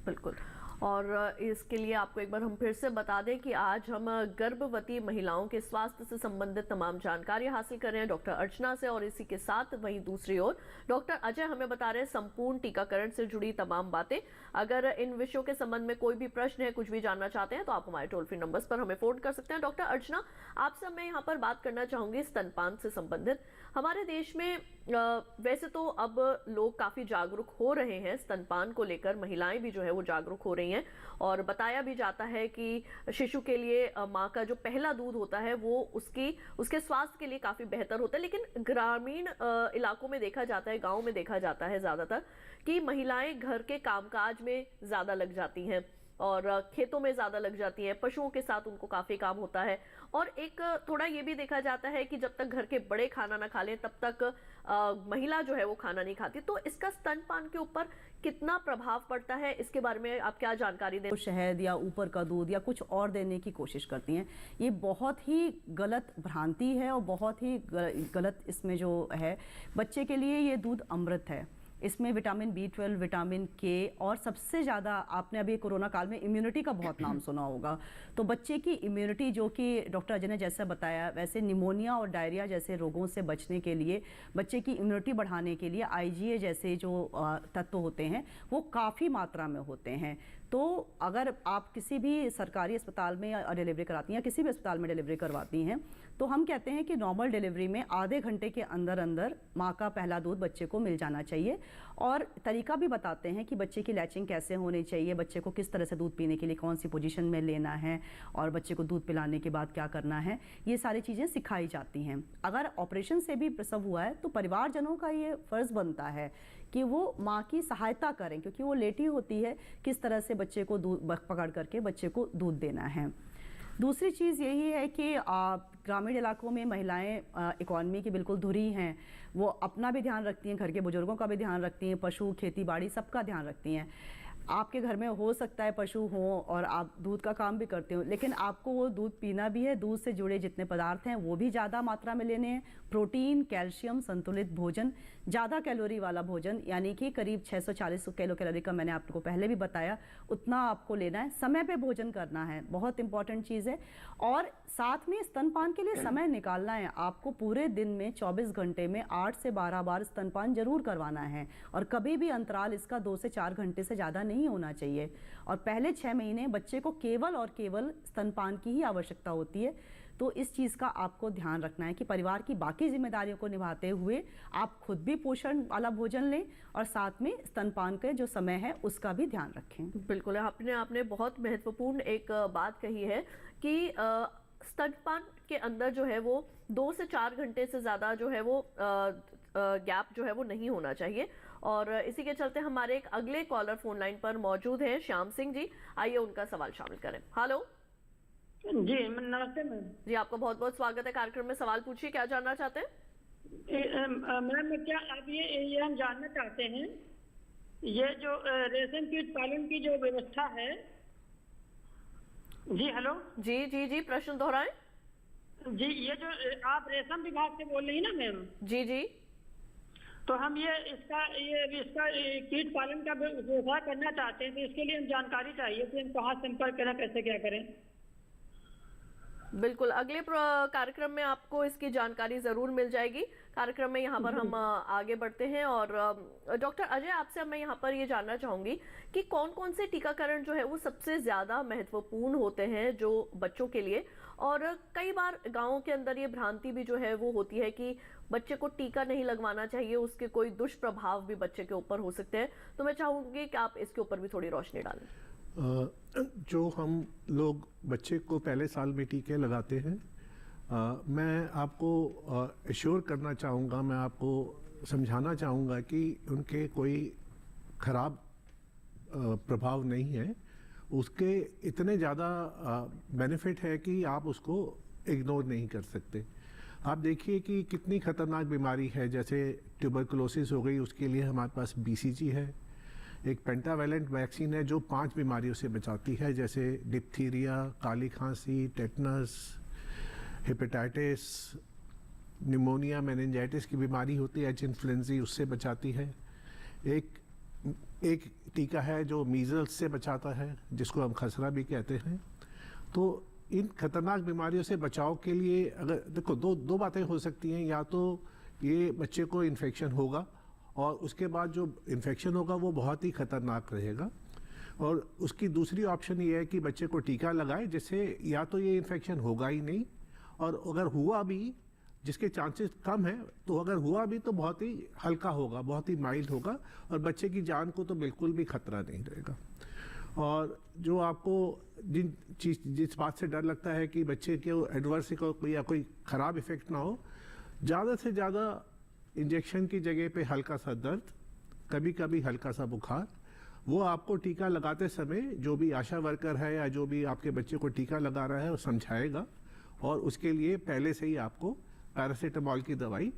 बिल्कुल। और इसके लिए आपको एक बार हम फिर से बता दें कि आज हम गर्भवती महिलाओं के स्वास्थ्य से संबंधित तमाम जानकारी हासिल कर रहे हैं डॉक्टर अर्चना से, और इसी के साथ वहीं दूसरी ओर डॉक्टर अजय हमें बता रहे हैं संपूर्ण टीकाकरण से जुड़ी तमाम बातें। अगर इन विषयों के संबंध में कोई भी प्रश्न है, कुछ भी जानना चाहते हैं, तो आप हमारे टोल फ्री नंबर्स पर हमें फोन कर सकते हैं। डॉक्टर अर्चना, आपसे मैं यहाँ पर बात करना चाहूंगी स्तनपान से संबंधित। हमारे देश में वैसे तो अब लोग काफी जागरूक हो रहे हैं स्तनपान को लेकर, महिलाएं भी जो है वो जागरूक हो रही हैं, और बताया भी जाता है कि शिशु के लिए माँ का जो पहला दूध होता है वो उसके स्वास्थ्य के लिए काफी बेहतर होता है। लेकिन ग्रामीण इलाकों में देखा जाता है, गांव में देखा जाता है ज्यादातर कि महिलाएं घर के कामकाज में ज्यादा लग जाती हैं, और खेतों में ज्यादा लग जाती हैं, पशुओं के साथ उनको काफी काम होता है। और एक थोड़ा ये भी देखा जाता है कि जब तक घर के बड़े खाना ना खा लें, तब तक महिला जो है वो खाना नहीं खाती। तो इसका स्तनपान के ऊपर कितना प्रभाव पड़ता है, इसके बारे में आप क्या जानकारी दें? तो शहद या ऊपर का दूध या कुछ और देने की कोशिश करती हैं। ये बहुत ही गलत भ्रांति है, और बहुत ही गलत इसमें जो है, बच्चे के लिए ये दूध अमृत है। इसमें विटामिन B12, विटामिन के, और सबसे ज़्यादा आपने अभी कोरोना काल में इम्यूनिटी का बहुत नाम सुना होगा। तो बच्चे की इम्यूनिटी, जो कि डॉक्टर अजय ने जैसा बताया, वैसे निमोनिया और डायरिया जैसे रोगों से बचने के लिए, बच्चे की इम्यूनिटी बढ़ाने के लिए IgA जैसे जो तत्व होते हैं वो काफ़ी मात्रा में होते हैं। तो अगर आप किसी भी सरकारी अस्पताल में डिलीवरी कराती हैं, या किसी भी अस्पताल में डिलीवरी करवाती हैं, तो हम कहते हैं कि नॉर्मल डिलीवरी में आधे घंटे के अंदर अंदर माँ का पहला दूध बच्चे को मिल जाना चाहिए। और तरीका भी बताते हैं कि बच्चे की लैचिंग कैसे होनी चाहिए, बच्चे को किस तरह से दूध पीने के लिए कौन सी पोजीशन में लेना है और बच्चे को दूध पिलाने के बाद क्या करना है, ये सारी चीज़ें सिखाई जाती हैं। अगर ऑपरेशन से भी प्रसव हुआ है तो परिवारजनों का ये फ़र्ज़ बनता है कि वो माँ की सहायता करें, क्योंकि वो लेटी होती है, किस तरह से बच्चे को दूध पकड़ करके बच्चे को दूध देना है। दूसरी चीज़ यही है कि ग्रामीण इलाकों में महिलाएं इकॉनमी की बिल्कुल धुरी हैं, वो अपना भी ध्यान रखती हैं, घर के बुजुर्गों का भी ध्यान रखती हैं, पशु खेती बाड़ी सबका ध्यान रखती हैं। आपके घर में हो सकता है पशु हों और आप दूध का काम भी करते हो, लेकिन आपको वो दूध पीना भी है, दूध से जुड़े जितने पदार्थ हैं वो भी ज़्यादा मात्रा में लेने हैं। प्रोटीन, कैल्शियम, संतुलित भोजन, ज़्यादा कैलोरी वाला भोजन, यानी कि करीब 640 किलो कैलोरी का मैंने आपको पहले भी बताया, उतना आपको लेना है। समय पे भोजन करना है, बहुत इंपॉर्टेंट चीज़ है। और साथ में स्तनपान के लिए समय निकालना है। आपको पूरे दिन में 24 घंटे में 8 से 12 बार स्तनपान जरूर करवाना है, और कभी भी अंतराल इसका 2 से 4 घंटे से ज़्यादा नहीं होना चाहिए। और पहले 6 महीने बच्चे को केवल और केवल स्तनपान की ही आवश्यकता होती है। तो इस चीज़ का आपको ध्यान रखना है कि परिवार की बाकी जिम्मेदारियों को निभाते हुए आप खुद भी पोषण वाला भोजन लें और साथ में स्तनपान के जो समय है उसका भी ध्यान रखें। बिल्कुल, आपने बहुत महत्वपूर्ण एक बात कही है कि स्तनपान के अंदर जो है वो 2 से 4 घंटे से ज़्यादा जो है वो गैप जो है वो नहीं होना चाहिए। और इसी के चलते हमारे एक अगले कॉलर फोन लाइन पर मौजूद हैं, श्याम सिंह जी। आइए उनका सवाल शामिल करें। हेलो जी, नमस्ते मैम। जी, आपका बहुत बहुत स्वागत है कार्यक्रम में। सवाल पूछिए, क्या जानना चाहते हैं? मैम, क्या आप ये हम जानना चाहते हैं, ये जो रेशम कीट पालन की जो व्यवस्था है। जी हेलो। जी जी जी, प्रश्न दोहराएं। जी, ये जो आप रेशम विभाग से बोल रही हैं ना मैम? जी जी। तो हम इसका कीट पालन का व्यवसाय करना चाहते हैं, तो इसके लिए हम जानकारी चाहिए कि हम कहाँ संपर्क करें, कैसे क्या करें। बिल्कुल, अगले कार्यक्रम में आपको इसकी जानकारी जरूर मिल जाएगी। कार्यक्रम में यहाँ पर हम आगे बढ़ते हैं और डॉक्टर अजय, आपसे मैं यहाँ पर ये जानना चाहूंगी कि कौन कौन से टीकाकरण जो है वो सबसे ज्यादा महत्वपूर्ण होते हैं जो बच्चों के लिए। और कई बार गाँव के अंदर ये भ्रांति भी जो है वो होती है कि बच्चे को टीका नहीं लगवाना चाहिए, उसके कोई दुष्प्रभाव भी बच्चे के ऊपर हो सकते हैं। तो मैं चाहूंगी कि आप इसके ऊपर भी थोड़ी रोशनी डालें। जो हम लोग बच्चे को पहले साल में टीके लगाते हैं, मैं आपको एश्योर करना चाहूँगा, मैं आपको समझाना चाहूँगा कि उनके कोई ख़राब प्रभाव नहीं है। उसके इतने ज़्यादा बेनिफिट है कि आप उसको इग्नोर नहीं कर सकते। आप देखिए कि कितनी ख़तरनाक बीमारी है, जैसे ट्यूबरकुलोसिस हो गई, उसके लिए हमारे पास BCG है। एक पेंटावेलेंट वैक्सीन है जो 5 बीमारियों से बचाती है, जैसे डिप्थीरिया, काली खांसी, टेटनस, हेपेटाइटिस, निमोनिया, मेनिंजाइटिस की बीमारी होती है, एच इन्फ्लुएंजा, उससे बचाती है। एक टीका है जो मीजल्स से बचाता है, जिसको हम खसरा भी कहते हैं। तो इन खतरनाक बीमारियों से बचाव के लिए अगर देखो दो बातें हो सकती हैं, या तो ये बच्चे को इन्फेक्शन होगा और उसके बाद जो इन्फेक्शन होगा वो बहुत ही खतरनाक रहेगा, और उसकी दूसरी ऑप्शन ये है कि बच्चे को टीका लगाए, जिससे या तो ये इन्फेक्शन होगा ही नहीं, और अगर हुआ भी, जिसके चांसेस कम है, तो अगर हुआ भी तो बहुत ही हल्का होगा, बहुत ही माइल्ड होगा, और बच्चे की जान को तो बिल्कुल भी खतरा नहीं रहेगा। और जो आपको जिस बात से डर लगता है कि बच्चे के एडवर्स या कोई ख़राब इफेक्ट ना हो, ज़्यादा से ज़्यादा इंजेक्शन की जगह पे हल्का सा दर्द, कभी कभी हल्का सा बुखार, वो आपको टीका लगाते समय जो भी आशा वर्कर है या जो भी आपके बच्चे को टीका लगा रहा है वो समझाएगा, और उसके लिए पहले से ही आपको पैरासीटामोल की दवाई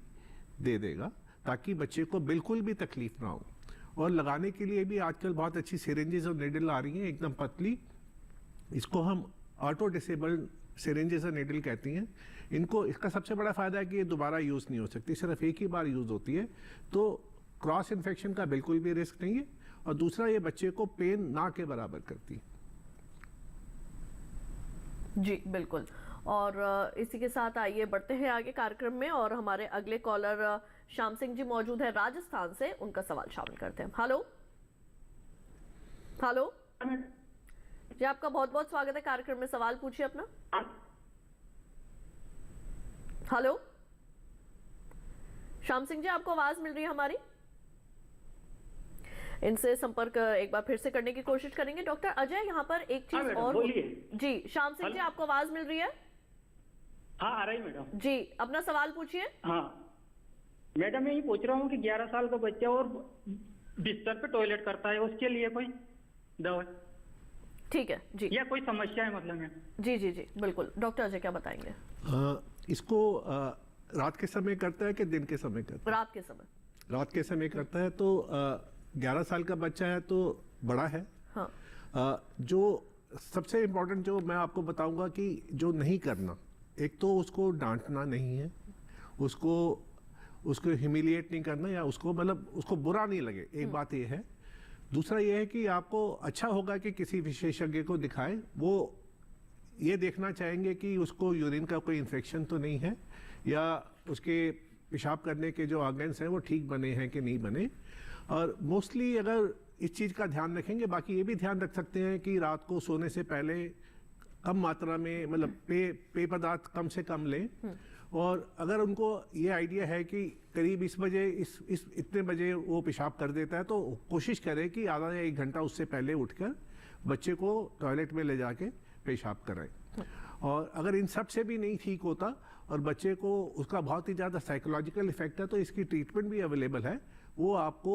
दे देगा, ताकि बच्चे को बिल्कुल भी तकलीफ ना हो। और लगाने के लिए भी आजकल बहुत अच्छी सिरिंजेस और निडल आ रही हैं, एकदम पतली। इसको हम ऑटो डिसेबल्ड सिरिंजेस और निडल कहती हैं। इनको, इसका सबसे बड़ा फ़ायदा है कि ये दोबारा यूज़ नहीं हो सकती, सिर्फ एक ही बार यूज़ होती है, तो क्रॉस इन्फेक्शन का बिल्कुल भी रिस्क नहीं है। और दूसरा, ये बच्चे को पेन ना के बराबर करती है। जी बिल्कुल। और इसी के साथ आइए बढ़ते हैं आगे कार्यक्रम में, और हमारे अगले कॉलर श्याम सिंह जी मौजूद है राजस्थान से, उनका सवाल शामिल करते हैं। हेलो हेलो जी, आपका बहुत बहुत स्वागत है कार्यक्रम में। सवाल पूछिए अपना। हेलो श्याम सिंह जी, आपको आवाज मिल रही है हमारी? इनसे संपर्क एक बार फिर से करने की कोशिश करेंगे। डॉक्टर अजय, यहाँ पर एक चीज मैडम, और बोलिए। जी, श्याम सिंह जी, आपको आवाज मिल रही है? हाँ, आ रही मैडम। जी, अपना सवाल पूछिए। हाँ मैडम, मैं ये पूछ रहा हूँ कि 11 साल का बच्चा और बिस्तर पे टॉयलेट करता है, उसके लिए कोई दवा? ठीक है जी, या कोई समस्या है मतलब में? जी जी जी बिल्कुल। डॉक्टर अजय क्या बताएंगे? इसको रात के समय करता है कि दिन के समय करता है? रात के समय। रात के समय करता है। तो 11 साल का बच्चा है तो बड़ा है। हाँ। जो सबसे इम्पोर्टेंट जो मैं आपको बताऊंगा कि जो नहीं करना, एक तो उसको डांटना नहीं है, उसको ह्यूमिलिएट नहीं करना, या उसको मतलब उसको बुरा नहीं लगे, एक बात ये है। दूसरा ये है कि आपको अच्छा होगा कि किसी विशेषज्ञ को दिखाएं। वो ये देखना चाहेंगे कि उसको यूरिन का कोई इन्फेक्शन तो नहीं है, या उसके पेशाब करने के जो ऑर्गन्स हैं वो ठीक बने हैं कि नहीं बने। और मोस्टली अगर इस चीज़ का ध्यान रखेंगे, बाकी ये भी ध्यान रख सकते हैं कि रात को सोने से पहले कम मात्रा में मतलब पेय पदार्थ कम से कम लें। और अगर उनको ये आइडिया है कि करीब इस बजे इतने बजे वो पेशाब कर देता है, तो कोशिश करें कि आधा या 1 घंटा उससे पहले उठकर बच्चे को टॉयलेट में ले जाके पेशाब कराएं। और अगर इन सब से भी नहीं ठीक होता और बच्चे को उसका बहुत ही ज़्यादा साइकोलॉजिकल इफेक्ट है, तो इसकी ट्रीटमेंट भी अवेलेबल है। वो आपको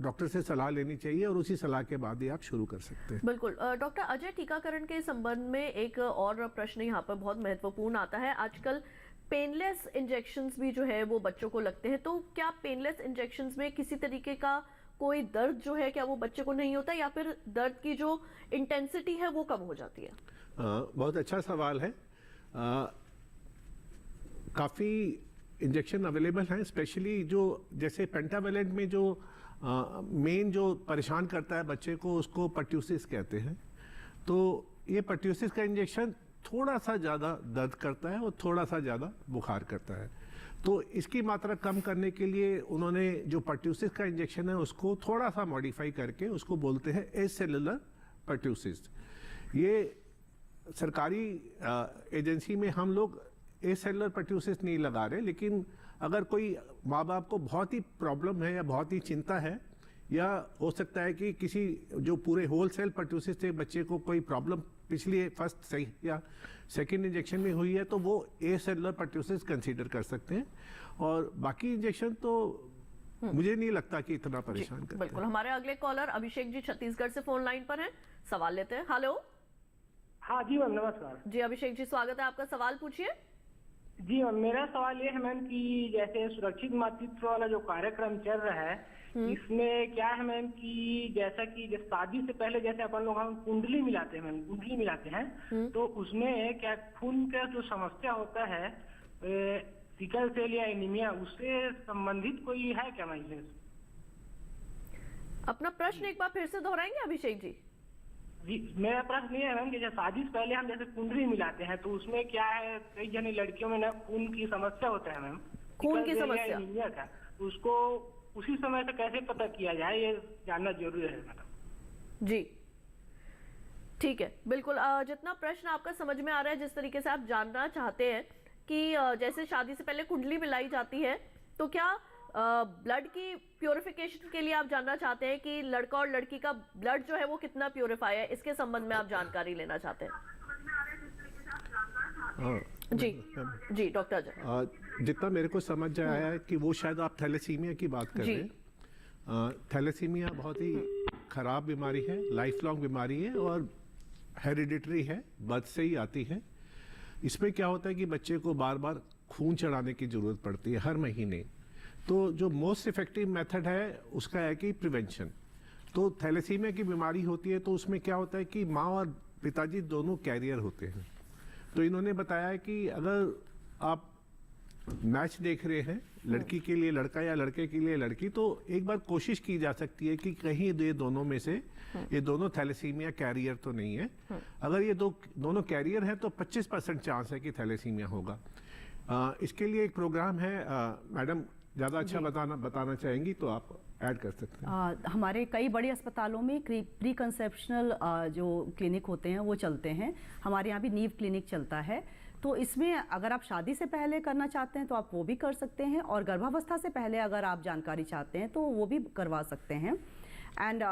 डॉक्टर से सलाह लेनी चाहिए और उसी सलाह के बाद ही आप शुरू कर सकते हैं। बिल्कुल। डॉक्टर अजय, टीकाकरण के संबंध में एक और प्रश्न यहाँ पर बहुत महत्वपूर्ण आता है। आजकल पेनलेस इंजेक्शंस भी जो है वो बच्चों को लगते हैं, तो क्या पेनलेस इंजेक्शंस में किसी तरीके का कोई दर्द जो है क्या वो बच्चे को नहीं होता, या फिर दर्द की जो इंटेंसिटी है वो कम हो जाती है? बहुत अच्छा सवाल है। काफ़ी इंजेक्शन अवेलेबल हैं, स्पेशली जो जैसे पेंटावेलेंट में जो मेन जो परेशान करता है बच्चे को, उसको पर्ट्यूसिस कहते हैं। तो ये पर्ट्यूसिस का इंजेक्शन थोड़ा सा ज़्यादा दर्द करता है और थोड़ा सा ज़्यादा बुखार करता है। तो इसकी मात्रा कम करने के लिए उन्होंने जो पर्ट्यूसिस का इंजेक्शन है उसको थोड़ा सा मॉडिफाई करके उसको बोलते हैं एसेलुलर पर्ट्यूसिस। ये सरकारी एजेंसी में हम लोग एसेलुलर पर्ट्यूसिस नहीं लगा रहे, लेकिन अगर कोई माँ बाप को बहुत ही प्रॉब्लम है या बहुत ही चिंता है, या हो सकता है कि किसी जो पूरे होलसेल पर्ट्यूसिस से बच्चे को कोई प्रॉब्लम पिछली फर्स्ट सही या सेकंड इंजेक्शन में हुई है, तो वो एसेलुलर पर्ट्यूसिस कंसीडर कर सकते हैं। और बाकी इंजेक्शन तो मुझे नहीं लगता कि इतना परेशान करते हैं। बिल्कुल। हमारे अगले कॉलर अभिषेक जी छत्तीसगढ़ से फोन लाइन पर हैं, सवाल लेते हैं। हेलो। हाँ जी मैम, नमस्कार जी अभिषेक जी, स्वागत है आपका, सवाल पूछिए। जी मैम, मेरा सवाल ये है मैम कि जैसे सुरक्षित मातृत्व वाला जो कार्यक्रम चल रहा है, इसमें क्या है मैम कि जैसा कि शादी से पहले जैसे अपन लोग हम कुंडली मिलाते हैं मैम, कुंडली मिलाते हैं, तो उसमें क्या खून का जो समस्या होता है सिकल सेल या एनीमिया, उससे संबंधित कोई है क्या मैम? अपना प्रश्न एक बार फिर से दोहराएंगे अभिषेक जी? जी, मेरा प्रश्न ये है मैम कि जैसे शादी से पहले हम जैसे कुंडली मिलाते हैं, तो उसमें क्या है कई जने लड़कियों में ना खून की समस्या होता है मैम, खून की समस्या का, उसको उसी समय से कैसे पता किया जाए, ये जानना जरूरी है मैडम। जी ठीक है, बिल्कुल। जितना प्रश्न आपका समझ में आ रहा है, जिस तरीके से आप जानना चाहते हैं कि जैसे शादी से पहले कुंडली मिलाई जाती है, तो क्या ब्लड की प्योरिफिकेशन के लिए आप जानना चाहते हैं कि लड़का और लड़की का ब्लड जो है वो कितना प्योरीफाई है, इसके संबंध में आप जानकारी लेना चाहते हैं? जी जी डॉक्टर जी। जितना मेरे को समझ आया है कि वो शायद आप थैलेसीमिया की बात कर रहे हैं। थैलेसीमिया बहुत ही खराब बीमारी है, लाइफ लॉन्ग बीमारी है और हेरिडिटरी है, बर्थ से ही आती है। इसमें क्या होता है कि बच्चे को बार बार खून चढ़ाने की जरूरत पड़ती है हर महीने। तो जो मोस्ट इफेक्टिव मेथड है उसका है कि प्रिवेंशन। तो थैलेसीमिया की बीमारी होती है तो उसमें क्या होता है कि माँ और पिताजी दोनों कैरियर होते हैं। तो इन्होंने बताया है कि अगर आप मैच देख रहे हैं लड़की के लिए लड़का या लड़के के लिए लड़की, तो एक बार कोशिश की जा सकती है कि कहीं ये दोनों में से ये दोनों थैलेसीमिया कैरियर तो नहीं है। अगर ये दोनों कैरियर है तो 25% चांस है कि थैलेसीमिया होगा। इसके लिए एक प्रोग्राम है, मैडम ज़्यादा अच्छा बताना चाहेंगी तो आप ऐड कर सकते हैं। हमारे कई बड़े अस्पतालों में प्री कंसेप्शनल जो क्लिनिक होते हैं वो चलते हैं। हमारे यहाँ भी नीव क्लिनिक चलता है। तो इसमें अगर आप शादी से पहले करना चाहते हैं तो आप वो भी कर सकते हैं, और गर्भावस्था से पहले अगर आप जानकारी चाहते हैं तो वो भी करवा सकते हैं। एंड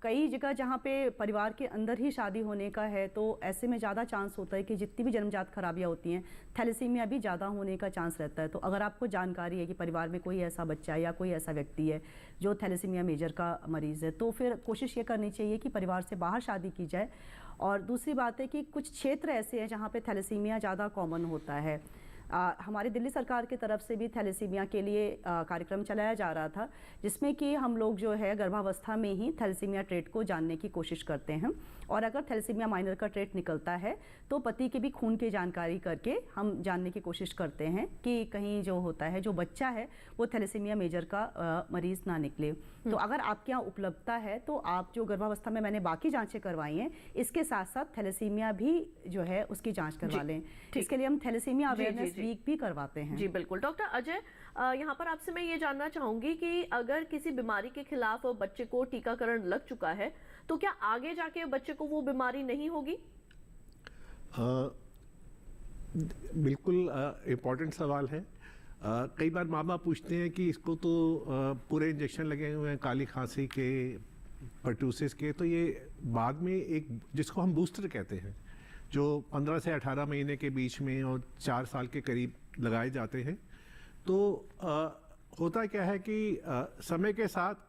कई जगह जहाँ पे परिवार के अंदर ही शादी होने का है तो ऐसे में ज़्यादा चांस होता है कि जितनी भी जन्मजात खराबियाँ होती हैं, थैलेसीमिया भी ज़्यादा होने का चांस रहता है। तो अगर आपको जानकारी है कि परिवार में कोई ऐसा बच्चा है या कोई ऐसा व्यक्ति है जो थैलेसीमिया मेजर का मरीज़ है, तो फिर कोशिश ये करनी चाहिए कि परिवार से बाहर शादी की जाए। और दूसरी बात है कि कुछ क्षेत्र ऐसे हैं जहाँ पे थैलेसीमिया ज़्यादा कॉमन होता है। हमारी दिल्ली सरकार की तरफ से भी थैलेसीमिया के लिए कार्यक्रम चलाया जा रहा था, जिसमें कि हम लोग जो है गर्भावस्था में ही थैलेसीमिया ट्रेट को जानने की कोशिश करते हैं, और अगर थैलेसीमिया माइनर का ट्रेट निकलता है तो पति के भी खून की जानकारी करके हम जानने की कोशिश करते हैं कि कहीं जो होता है, जो बच्चा है वो थैलेसीमिया मेजर का मरीज़ ना निकले। तो अगर आपके यहाँ उपलब्धता है तो आप जो गर्भावस्था में मैंने बाकी जांचें करवाई हैं, इसके साथ साथ थैलेसीमिया भी जो है उसकी जांच करवा लें। इसके लिए हम थैलेसीमिया अवेयरनेस वीक भी करवाते हैं। जी बिल्कुल। डॉक्टर अजय, यहाँ पर आपसे मैं ये जानना चाहूंगी कि अगर किसी बीमारी के खिलाफ बच्चे को टीकाकरण लग चुका है तो क्या आगे जाके बच्चे को वो बीमारी नहीं होगी? बिल्कुल इम्पोर्टेंट सवाल है। कई बार माँ बाप पूछते हैं कि इसको तो पूरे इंजेक्शन लगे हुए हैं काली खांसी के, पर्टूसिस के, तो ये बाद में एक जिसको हम बूस्टर कहते हैं, जो 15 से 18 महीने के बीच में और 4 साल के करीब लगाए जाते हैं। तो होता क्या है कि समय के साथ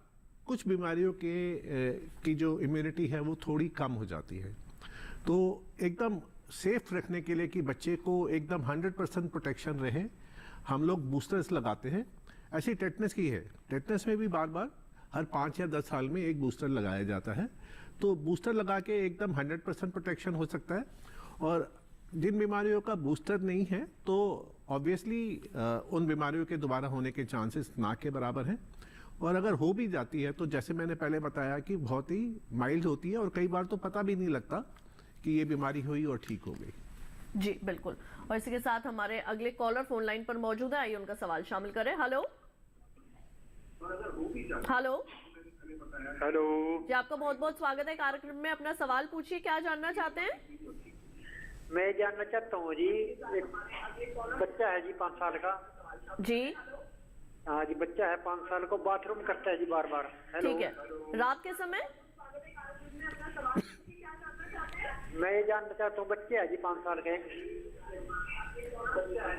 कुछ बीमारियों की जो इम्यूनिटी है वो थोड़ी कम हो जाती है। तो एकदम सेफ रखने के लिए कि बच्चे को एकदम 100% प्रोटेक्शन रहे, हम लोग बूस्टर्स लगाते हैं। ऐसी टेटनस की है, टेटनस में भी बार बार हर 5 या 10 साल में एक बूस्टर लगाया जाता है। तो बूस्टर लगा के एकदम 100% प्रोटेक्शन हो सकता है। और जिन बीमारियों का बूस्टर नहीं है तो ऑब्वियसली उन बीमारियों के दोबारा होने के चांसेस ना के बराबर हैं। और अगर हो भी जाती है तो जैसे मैंने पहले बताया कि बहुत ही माइल्ड होती है और कई बार तो पता भी नहीं लगता कि ये बीमारी हुई और ठीक हो गई। जी बिल्कुल। और इसी के साथ हमारे अगले कॉलर फोन लाइन पर मौजूद है, आइए उनका सवाल शामिल करें। हेलो हेलो हेलो जी, आपका बहुत बहुत स्वागत है कार्यक्रम में। अपना सवाल पूछिए, क्या जानना चाहते हैं? मैं जानना चाहता हूँ जी, एक बच्चा है जी 5 साल का जी। हाँ जी, बच्चा है 5 साल को, बाथरूम करता है जी बार बार। ठीक है, रात के समय? मैं ये जानना चाहता हूँ, बच्चे है जी 5 साल के।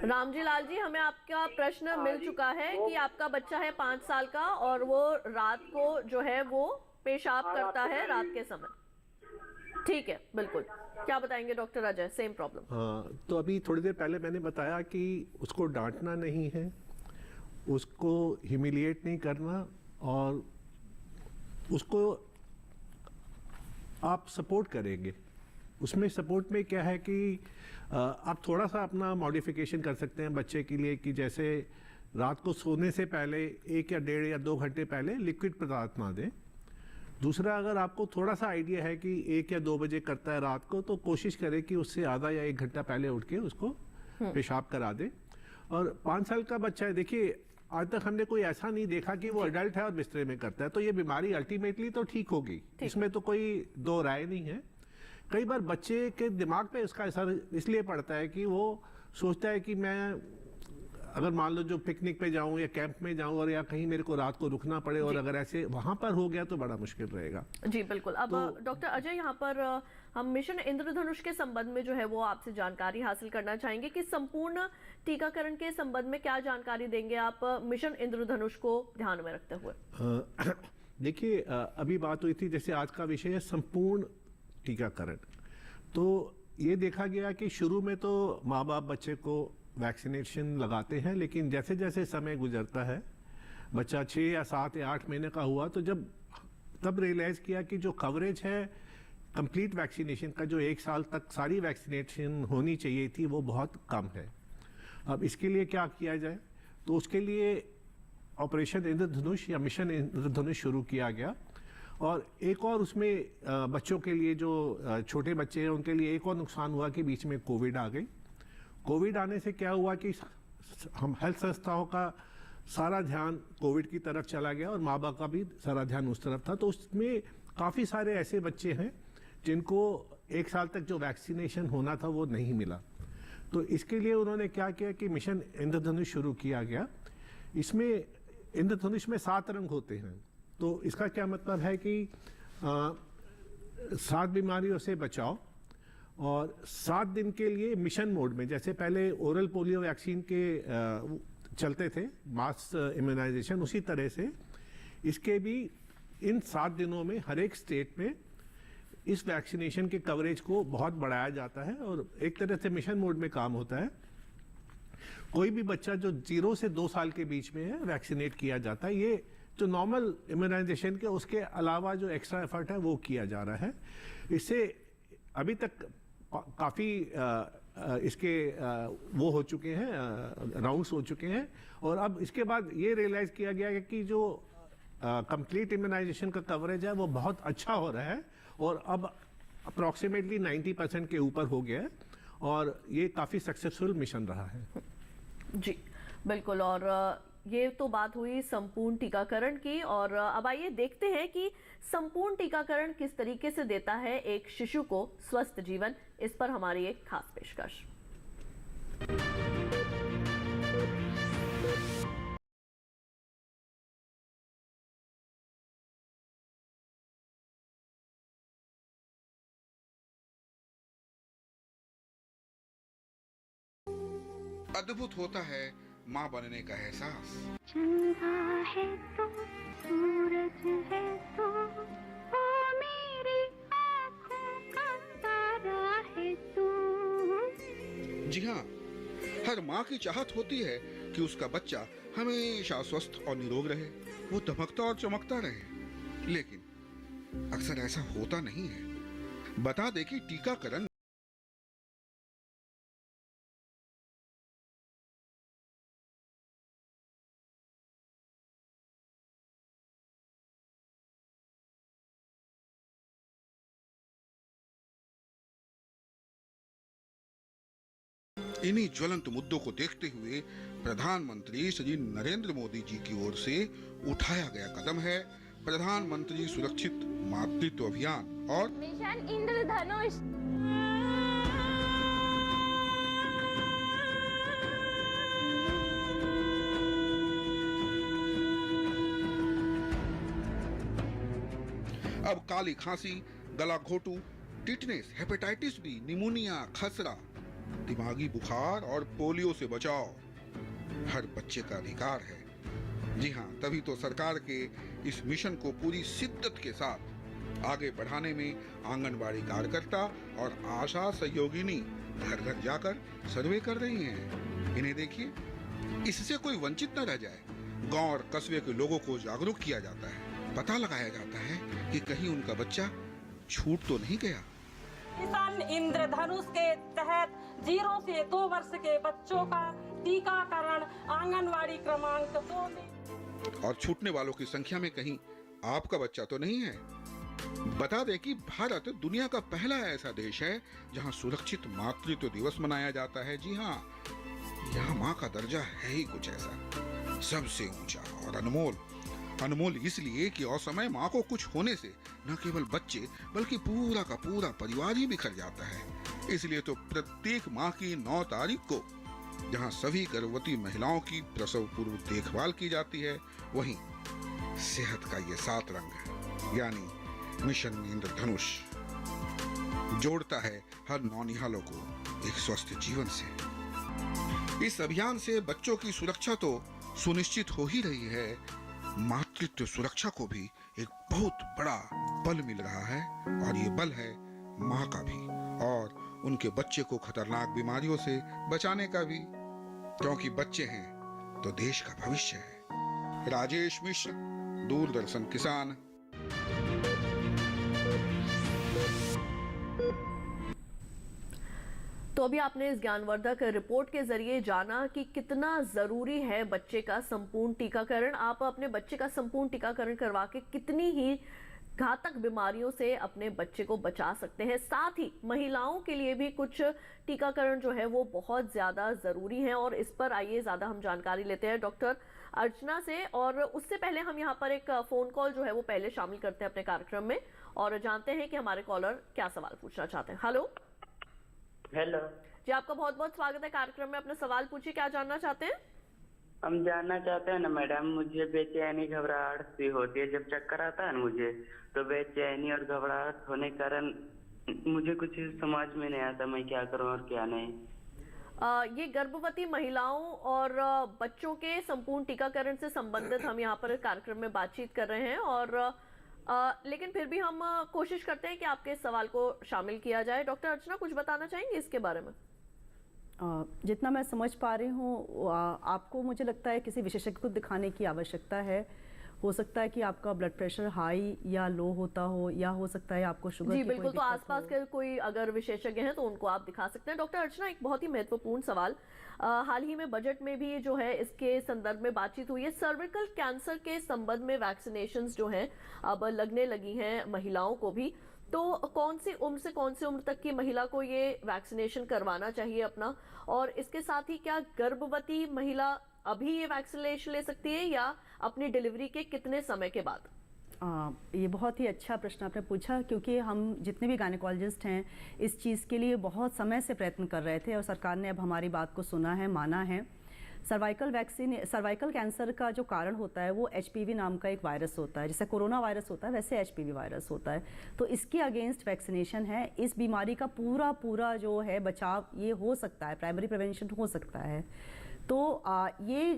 रामजी लाल जी, हमें आपका प्रश्न मिल चुका है कि आपका बच्चा है 5 साल का और वो रात को जो है वो पेशाब करता है रात के समय। ठीक है, बिल्कुल। क्या बताएंगे डॉक्टर अजय? Same problem. हाँ, तो अभी थोड़ी देर पहले मैंने बताया कि उसको डांटना नहीं है, उसको ह्यूमिलिएट नहीं करना, और उसको आप सपोर्ट करेंगे। उसमें सपोर्ट में क्या है कि आप थोड़ा सा अपना मॉडिफिकेशन कर सकते हैं बच्चे के लिए, कि जैसे रात को सोने से पहले 1 या 1.5 या 2 घंटे पहले लिक्विड पदार्थ ना दें। दूसरा, अगर आपको थोड़ा सा आइडिया है कि 1 या 2 बजे करता है रात को, तो कोशिश करें कि उससे आधा या 1 घंटा पहले उठ के उसको पेशाब करा दें। और 5 साल का बच्चा है, देखिए आज तक हमने कोई ऐसा नहीं देखा कि वो अडल्ट है और बिस्तरे में करता है, तो ये बीमारी अल्टीमेटली तो ठीक होगी, इसमें तो कोई दो राय नहीं है। कई बार बच्चे के दिमाग पे उसका असर इसलिए पड़ता है कि वो सोचता है कि मैं अगर मान लो जो पिकनिक पे जाऊं या कैंप में जाऊं और या कहीं मेरे को रात को रुकना पड़े, और अगर ऐसे वहां पर हो गया तो बड़ा मुश्किल रहेगा। जी बिल्कुल। अब डॉक्टर अजय, यहाँ पर हम मिशन इंद्रधनुष के संबंध में जो है वो आपसे जानकारी हासिल करना चाहेंगे कि संपूर्ण टीकाकरण के संबंध में क्या जानकारी देंगे आप मिशन इंद्रधनुष को ध्यान में रखते हुए? देखिए, अभी बात हुई थी, जैसे आज का विषय है संपूर्ण टीकाकरण। तो ये देखा गया कि शुरू में तो माँ बाप बच्चे को वैक्सीनेशन लगाते हैं, लेकिन जैसे जैसे समय गुजरता है, बच्चा 6 या 7 या 8 महीने का हुआ, तो तब रियलाइज किया कि जो कवरेज है कंप्लीट वैक्सीनेशन का, जो 1 साल तक सारी वैक्सीनेशन होनी चाहिए थी, वो बहुत कम है। अब इसके लिए क्या किया जाए? तो उसके लिए ऑपरेशन इंद्रधनुष या मिशन इंद्रधनुष शुरू किया गया। और एक और उसमें बच्चों के लिए, जो छोटे बच्चे हैं उनके लिए एक और नुकसान हुआ कि बीच में कोविड आ गई। कोविड आने से क्या हुआ कि हम हेल्थ संस्थाओं का सारा ध्यान कोविड की तरफ चला गया और माँ बाप का भी सारा ध्यान उस तरफ था। तो उसमें काफ़ी सारे ऐसे बच्चे हैं जिनको 1 साल तक जो वैक्सीनेशन होना था वो नहीं मिला। तो इसके लिए उन्होंने क्या किया कि मिशन इंद्रधनुष शुरू किया गया। इसमें इंद्रधनुष में 7 रंग होते हैं। तो इसका क्या मतलब है कि 7 बीमारियों से बचाव, और 7 दिन के लिए मिशन मोड में, जैसे पहले ओरल पोलियो वैक्सीन के चलते थे मास इम्यूनाइजेशन, उसी तरह से इसके भी इन 7 दिनों में हर एक स्टेट में इस वैक्सीनेशन के कवरेज को बहुत बढ़ाया जाता है और एक तरह से मिशन मोड में काम होता है। कोई भी बच्चा जो 0 से 2 साल के बीच में है वैक्सीनेट किया जाता है। ये जो नॉर्मल इम्यूनाइजेशन के उसके अलावा जो एक्स्ट्रा एफर्ट है वो किया जा रहा है। इससे अभी तक काफ़ी इसके वो हो चुके हैं, राउंड्स हो चुके हैं, और अब इसके बाद ये रियलाइज़ किया गया है कि जो कंप्लीट इम्यूनाइजेशन का कवरेज है वो बहुत अच्छा हो रहा है और अब अप्रॉक्सीमेटली 90% के ऊपर हो गया है, और ये काफ़ी सक्सेसफुल मिशन रहा है। जी बिल्कुल। और ये तो बात हुई संपूर्ण टीकाकरण की, और अब आइए देखते हैं कि संपूर्ण टीकाकरण किस तरीके से देता है एक शिशु को स्वस्थ जीवन। इस पर हमारी एक खास पेशकश। अद्भुत होता है माँ बनने का एहसास। चंदा है तो सूरज है तो ओ मेरी आँखों का तारा है तू। जी हाँ, हर माँ की चाहत होती है कि उसका बच्चा हमेशा स्वस्थ और निरोग रहे, वो दमकता और चमकता रहे। लेकिन अक्सर ऐसा होता नहीं है। बता दे कि टीकाकरण इन्हीं ज्वलंत मुद्दों को देखते हुए प्रधानमंत्री श्री नरेंद्र मोदी जी की ओर से उठाया गया कदम है प्रधानमंत्री सुरक्षित मातृत्व अभियान और मिशन इंद्रधनुष। अब काली खांसी, गला घोटू, टिटनेस, हेपेटाइटिस बी, निमोनिया, खसरा, दिमागी बुखार और पोलियो से बचाव हर बच्चे का अधिकार है। जी हाँ, तभी तो सरकार के इस मिशन को पूरी शिद्दत के साथ आगे बढ़ाने में आंगनबाड़ी कार्यकर्ता और आशा सहयोगिनी घर घर जाकर सर्वे कर रही हैं। इन्हें देखिए, इससे कोई वंचित न रह जाए। गांव और कस्बे के लोगों को जागरूक किया जाता है, पता लगाया जाता है कि कहीं उनका बच्चा छूट तो नहीं गया। मिशन इंद्रधनुष के तहत 0 से 2 वर्ष के बच्चों का टीकाकरण आंगनवाड़ी क्रमांक 2 में। और छूटने वालों की संख्या में कहीं आपका बच्चा तो नहीं है। बता दें कि भारत दुनिया का पहला ऐसा देश है जहां सुरक्षित मातृत्व दिवस मनाया जाता है। जी हाँ, यहाँ माँ का दर्जा है ही कुछ ऐसा, सबसे ऊंचा और अनमोल। अनमोल इसलिए कि असमय माँ को कुछ होने से न केवल बच्चे बल्कि पूरा का पूरा परिवार ही बिखर जाता है। इसलिए तो प्रत्येक माह की 9 तारीख को जहां सभी गर्भवती महिलाओं की प्रसव पूर्व देखभाल की जाती है, वहीं सेहत का ये 7 रंग यानी मिशन इंद्रधनुष जोड़ता है हर नौनिहालों को एक स्वस्थ जीवन से। इस अभियान से बच्चों की सुरक्षा तो सुनिश्चित हो ही रही है, मातृत्व सुरक्षा को भी एक बहुत बड़ा बल मिल रहा है, और ये बल है माँ का भी और उनके बच्चे को खतरनाक बीमारियों से बचाने का भी, क्योंकि बच्चे हैं तो देश का भविष्य है। राजेश मिश्र, दूरदर्शन किसान। तो अभी आपने इस ज्ञानवर्धक रिपोर्ट के जरिए जाना कि कितना जरूरी है बच्चे का संपूर्ण टीकाकरण। आप अपने बच्चे का संपूर्ण टीकाकरण करवा के कितनी ही घातक बीमारियों से अपने बच्चे को बचा सकते हैं। साथ ही महिलाओं के लिए भी कुछ टीकाकरण जो है वो बहुत ज्यादा जरूरी है, और इस पर आइए ज्यादा हम जानकारी लेते हैं डॉक्टर अर्चना से। और उससे पहले हम यहाँ पर एक फोन कॉल जो है वो पहले शामिल करते हैं अपने कार्यक्रम में, और जानते हैं कि हमारे कॉलर क्या सवाल पूछना चाहते हैं। हेलो। हेलो जी आपका बहुत बहुत स्वागत है कार्यक्रम में। अपना सवाल पूछिए, क्या जानना चाहते हैं? हम जानना चाहते हैं ना मैडम, मुझे बेचैनी घबराहट सी होती है जब चक्कर आता है ना मुझे, तो बेचैनी और घबराहट होने के कारण मुझे कुछ समझ में नहीं आता मैं क्या करूं और क्या नहीं। ये गर्भवती महिलाओं और बच्चों के संपूर्ण टीकाकरण से संबंधित हम यहाँ पर कार्यक्रम में बातचीत कर रहे हैं और लेकिन फिर भी हम कोशिश करते हैं कि आपके सवाल को शामिल किया जाए। डॉक्टर अर्चना कुछ बताना चाहेंगे इसके बारे में? जितना मैं समझ पा रही हूँ आपको मुझे लगता है किसी विशेषज्ञ को दिखाने की आवश्यकता है। हो सकता है कि आपका ब्लड प्रेशर हाई या लो होता हो, या हो सकता है आपको शुगर जी की बिल्कुल, कोई तो आसपास के कोई अगर विशेषज्ञ हैं तो उनको आप दिखा सकते हैं। डॉक्टर अर्चना, एक बहुत ही महत्वपूर्ण सवाल, हाल ही में बजट में भी जो है इसके संदर्भ में बातचीत हुई है। सर्विकल कैंसर के संबंध में वैक्सीनेशंस जो हैं अब लगने लगी हैं महिलाओं को भी, तो कौन सी उम्र से कौन सी उम्र तक की महिला को ये वैक्सीनेशन करवाना चाहिए अपना, और इसके साथ ही क्या गर्भवती महिला अभी ये वैक्सीनेशन ले सकती है या अपनी डिलीवरी के कितने समय के बाद? ये बहुत ही अच्छा प्रश्न आपने पूछा, क्योंकि हम जितने भी गायनेकोलॉजिस्ट हैं इस चीज़ के लिए बहुत समय से प्रयत्न कर रहे थे और सरकार ने अब हमारी बात को सुना है, माना है। सर्वाइकल कैंसर का जो कारण होता है वो HPV नाम का एक वायरस होता है। जैसे कोरोना वायरस होता है वैसे HPV वायरस होता है, तो इसके अगेंस्ट वैक्सीनेशन है। इस बीमारी का पूरा जो है बचाव ये हो सकता है, प्राइमरी प्रिवेंशन हो सकता है। तो ये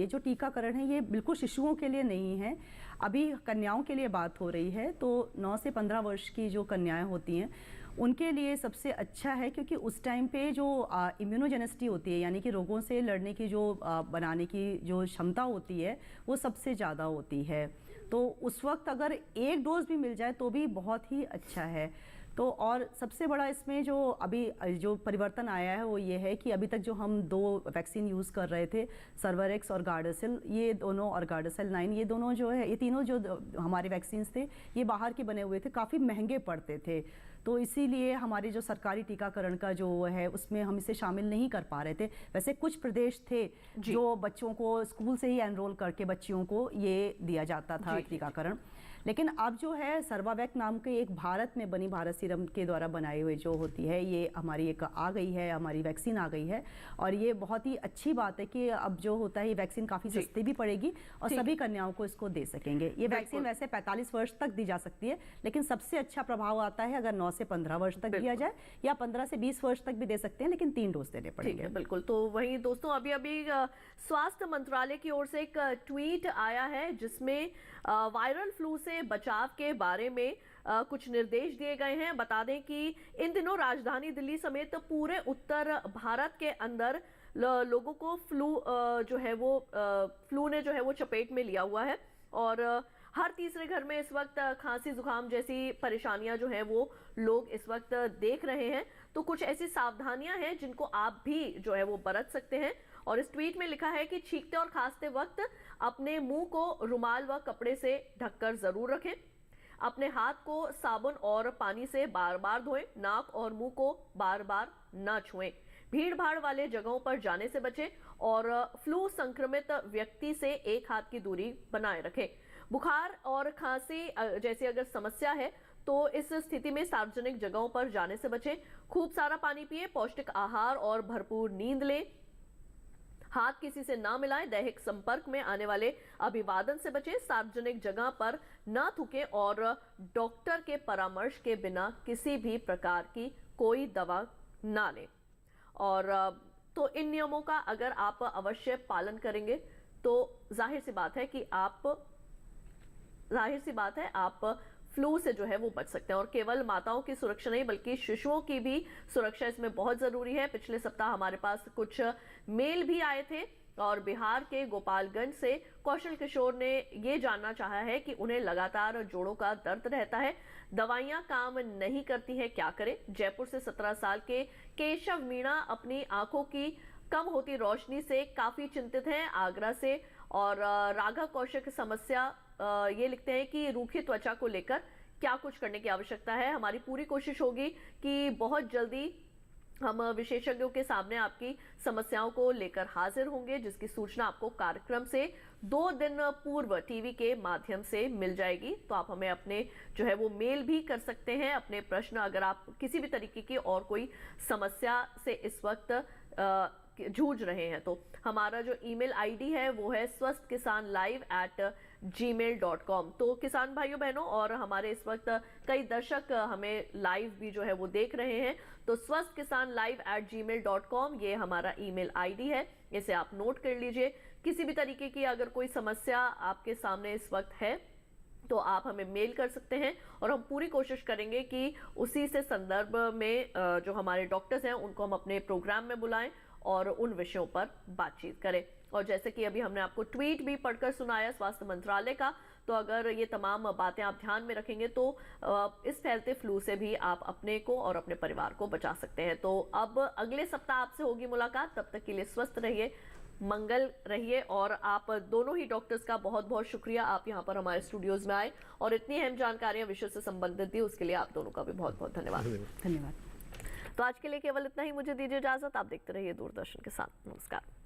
जो टीकाकरण है ये बिल्कुल शिशुओं के लिए नहीं है, अभी कन्याओं के लिए बात हो रही है। तो 9 से 15 वर्ष की जो कन्याएं होती हैं उनके लिए सबसे अच्छा है, क्योंकि उस टाइम पे जो इम्यूनोजेनेसिटी होती है, यानी कि रोगों से लड़ने की जो बनाने की जो क्षमता होती है वो सबसे ज़्यादा होती है। तो उस वक्त अगर एक डोज भी मिल जाए तो भी बहुत ही अच्छा है। तो और सबसे बड़ा इसमें जो अभी जो परिवर्तन आया है वो ये है कि अभी तक जो हम 2 वैक्सीन यूज़ कर रहे थे, सर्वरेक्स और गार्डासिल, ये दोनों, और गार्डासिल 9, ये दोनों जो है, ये तीनों जो हमारे वैक्सीन्स थे ये बाहर के बने हुए थे, काफ़ी महंगे पड़ते थे। तो इसीलिए हमारे जो सरकारी टीकाकरण का जो है उसमें हम इसे शामिल नहीं कर पा रहे थे। वैसे कुछ प्रदेश थे जो बच्चों को स्कूल से ही एनरोल करके बच्चियों को ये दिया जाता था टीकाकरण, लेकिन अब जो है सर्वावैक नाम के एक भारत में बनी, भारत सीरम के द्वारा बनाई हुई जो होती है, ये हमारी एक आ गई है, हमारी वैक्सीन आ गई है। और ये बहुत ही अच्छी बात है कि अब जो होता है ये वैक्सीन काफ़ी सस्ती भी पड़ेगी और सभी कन्याओं को इसको दे सकेंगे। ये वैक्सीन वैसे 45 वर्ष तक दी जा सकती है, लेकिन सबसे अच्छा प्रभाव आता है अगर 9 से 15 वर्ष तक दिया जाए, या 15 से 20 वर्ष तक भी दे सकते हैं, लेकिन 3 डोज देने पड़ेंगे। बिल्कुल। तो वहीं दोस्तों अभी स्वास्थ्य मंत्रालय की ओर से एक ट्वीट आया है जिसमें वायरल फ्लू से बचाव के बारे में कुछ निर्देश दिए गए हैं। बता दें कि इन दिनों राजधानी दिल्ली समेत पूरे उत्तर भारत के अंदर लोगों को फ्लू ने जो है वो चपेट में लिया हुआ है, और हर तीसरे घर में इस वक्त खांसी जुकाम जैसी परेशानियां जो है वो लोग इस वक्त देख रहे हैं। तो कुछ ऐसी सावधानियां हैं जिनको आप भी जो है वो बरत सकते हैं। और इस ट्वीट में लिखा है कि छींकते और खांसते वक्त अपने मुंह को रुमाल व कपड़े से ढककर जरूर रखें। अपने हाथ को साबुन और पानी से बार बार धोएं। नाक और मुंह को बार बार न छुएं। भीड़ भाड़ वाले जगहों पर जाने से बचें और फ्लू संक्रमित व्यक्ति से एक हाथ की दूरी बनाए रखें। बुखार और खांसी जैसी अगर समस्या है तो इस स्थिति में सार्वजनिक जगहों पर जाने से बचें। खूब सारा पानी पिए, पौष्टिक आहार और भरपूर नींद लें। हाथ किसी से ना मिलाएं। दैहिक संपर्क में आने वाले अभिवादन से बचें। सार्वजनिक जगह पर ना थूकें और डॉक्टर के परामर्श के बिना किसी भी प्रकार की कोई दवा ना लें। और तो इन नियमों का अगर आप अवश्य पालन करेंगे तो जाहिर सी बात है आप फ्लू से जो है वो बच सकते हैं। और केवल माताओं की सुरक्षा नहीं बल्कि शिशुओं की भी सुरक्षा इसमें बहुत जरूरी है। पिछले सप्ताह हमारे पास कुछ मेल भी आए थे और बिहार के गोपालगंज से कौशल किशोर ने ये जानना चाहा है कि उन्हें लगातार जोड़ों का दर्द रहता है, दवाइयां काम नहीं करती है, क्या करें। जयपुर से 17 साल के केशव मीणा अपनी आंखों की कम होती रोशनी से काफी चिंतित हैं। आगरा से और राघव कौशिक समस्या ये लिखते हैं कि रूखी त्वचा को लेकर क्या कुछ करने की आवश्यकता है। हमारी पूरी कोशिश होगी कि बहुत जल्दी हम विशेषज्ञों के सामने आपकी समस्याओं को लेकर हाजिर होंगे, जिसकी सूचना आपको कार्यक्रम से 2 दिन पूर्व टीवी के माध्यम से मिल जाएगी। तो आप हमें अपने जो है वो मेल भी कर सकते हैं अपने प्रश्न, अगर आप किसी भी तरीके की और कोई समस्या से इस वक्त जूझ रहे हैं। तो हमारा जो ईमेल आईडी है वो है swasthkisanlive@gmail.com। तो किसान भाइयों बहनों, और हमारे इस वक्त कई दर्शक हमें लाइव भी जो है वो देख रहे हैं, तो swasthkisanlive@gmail.com ये हमारा ईमेल आईडी है, इसे आप नोट कर लीजिए। किसी भी तरीके की अगर कोई समस्या आपके सामने इस वक्त है तो आप हमें मेल कर सकते हैं, और हम पूरी कोशिश करेंगे कि उसी से संदर्भ में जो हमारे डॉक्टर्स हैं उनको हम अपने प्रोग्राम में बुलाएं और उन विषयों पर बातचीत करें। और जैसे कि अभी हमने आपको ट्वीट भी पढ़कर सुनाया स्वास्थ्य मंत्रालय का, तो अगर ये तमाम बातें आप ध्यान में रखेंगे तो इस फैलते फ्लू से भी आप अपने को और अपने परिवार को बचा सकते हैं। तो अब अगले सप्ताह आपसे होगी मुलाकात, तब तक के लिए स्वस्थ रहिए, मंगल रहिए। और आप दोनों ही डॉक्टर्स का बहुत बहुत शुक्रिया, आप यहाँ पर हमारे स्टूडियोज में आए और इतनी अहम जानकारियां विषय से संबंधित दी, उसके लिए आप दोनों का भी बहुत बहुत धन्यवाद। धन्यवाद। तो आज के लिए केवल इतना ही, मुझे दीजिए इजाजत। आप देखते रहिए दूरदर्शन के साथ। नमस्कार।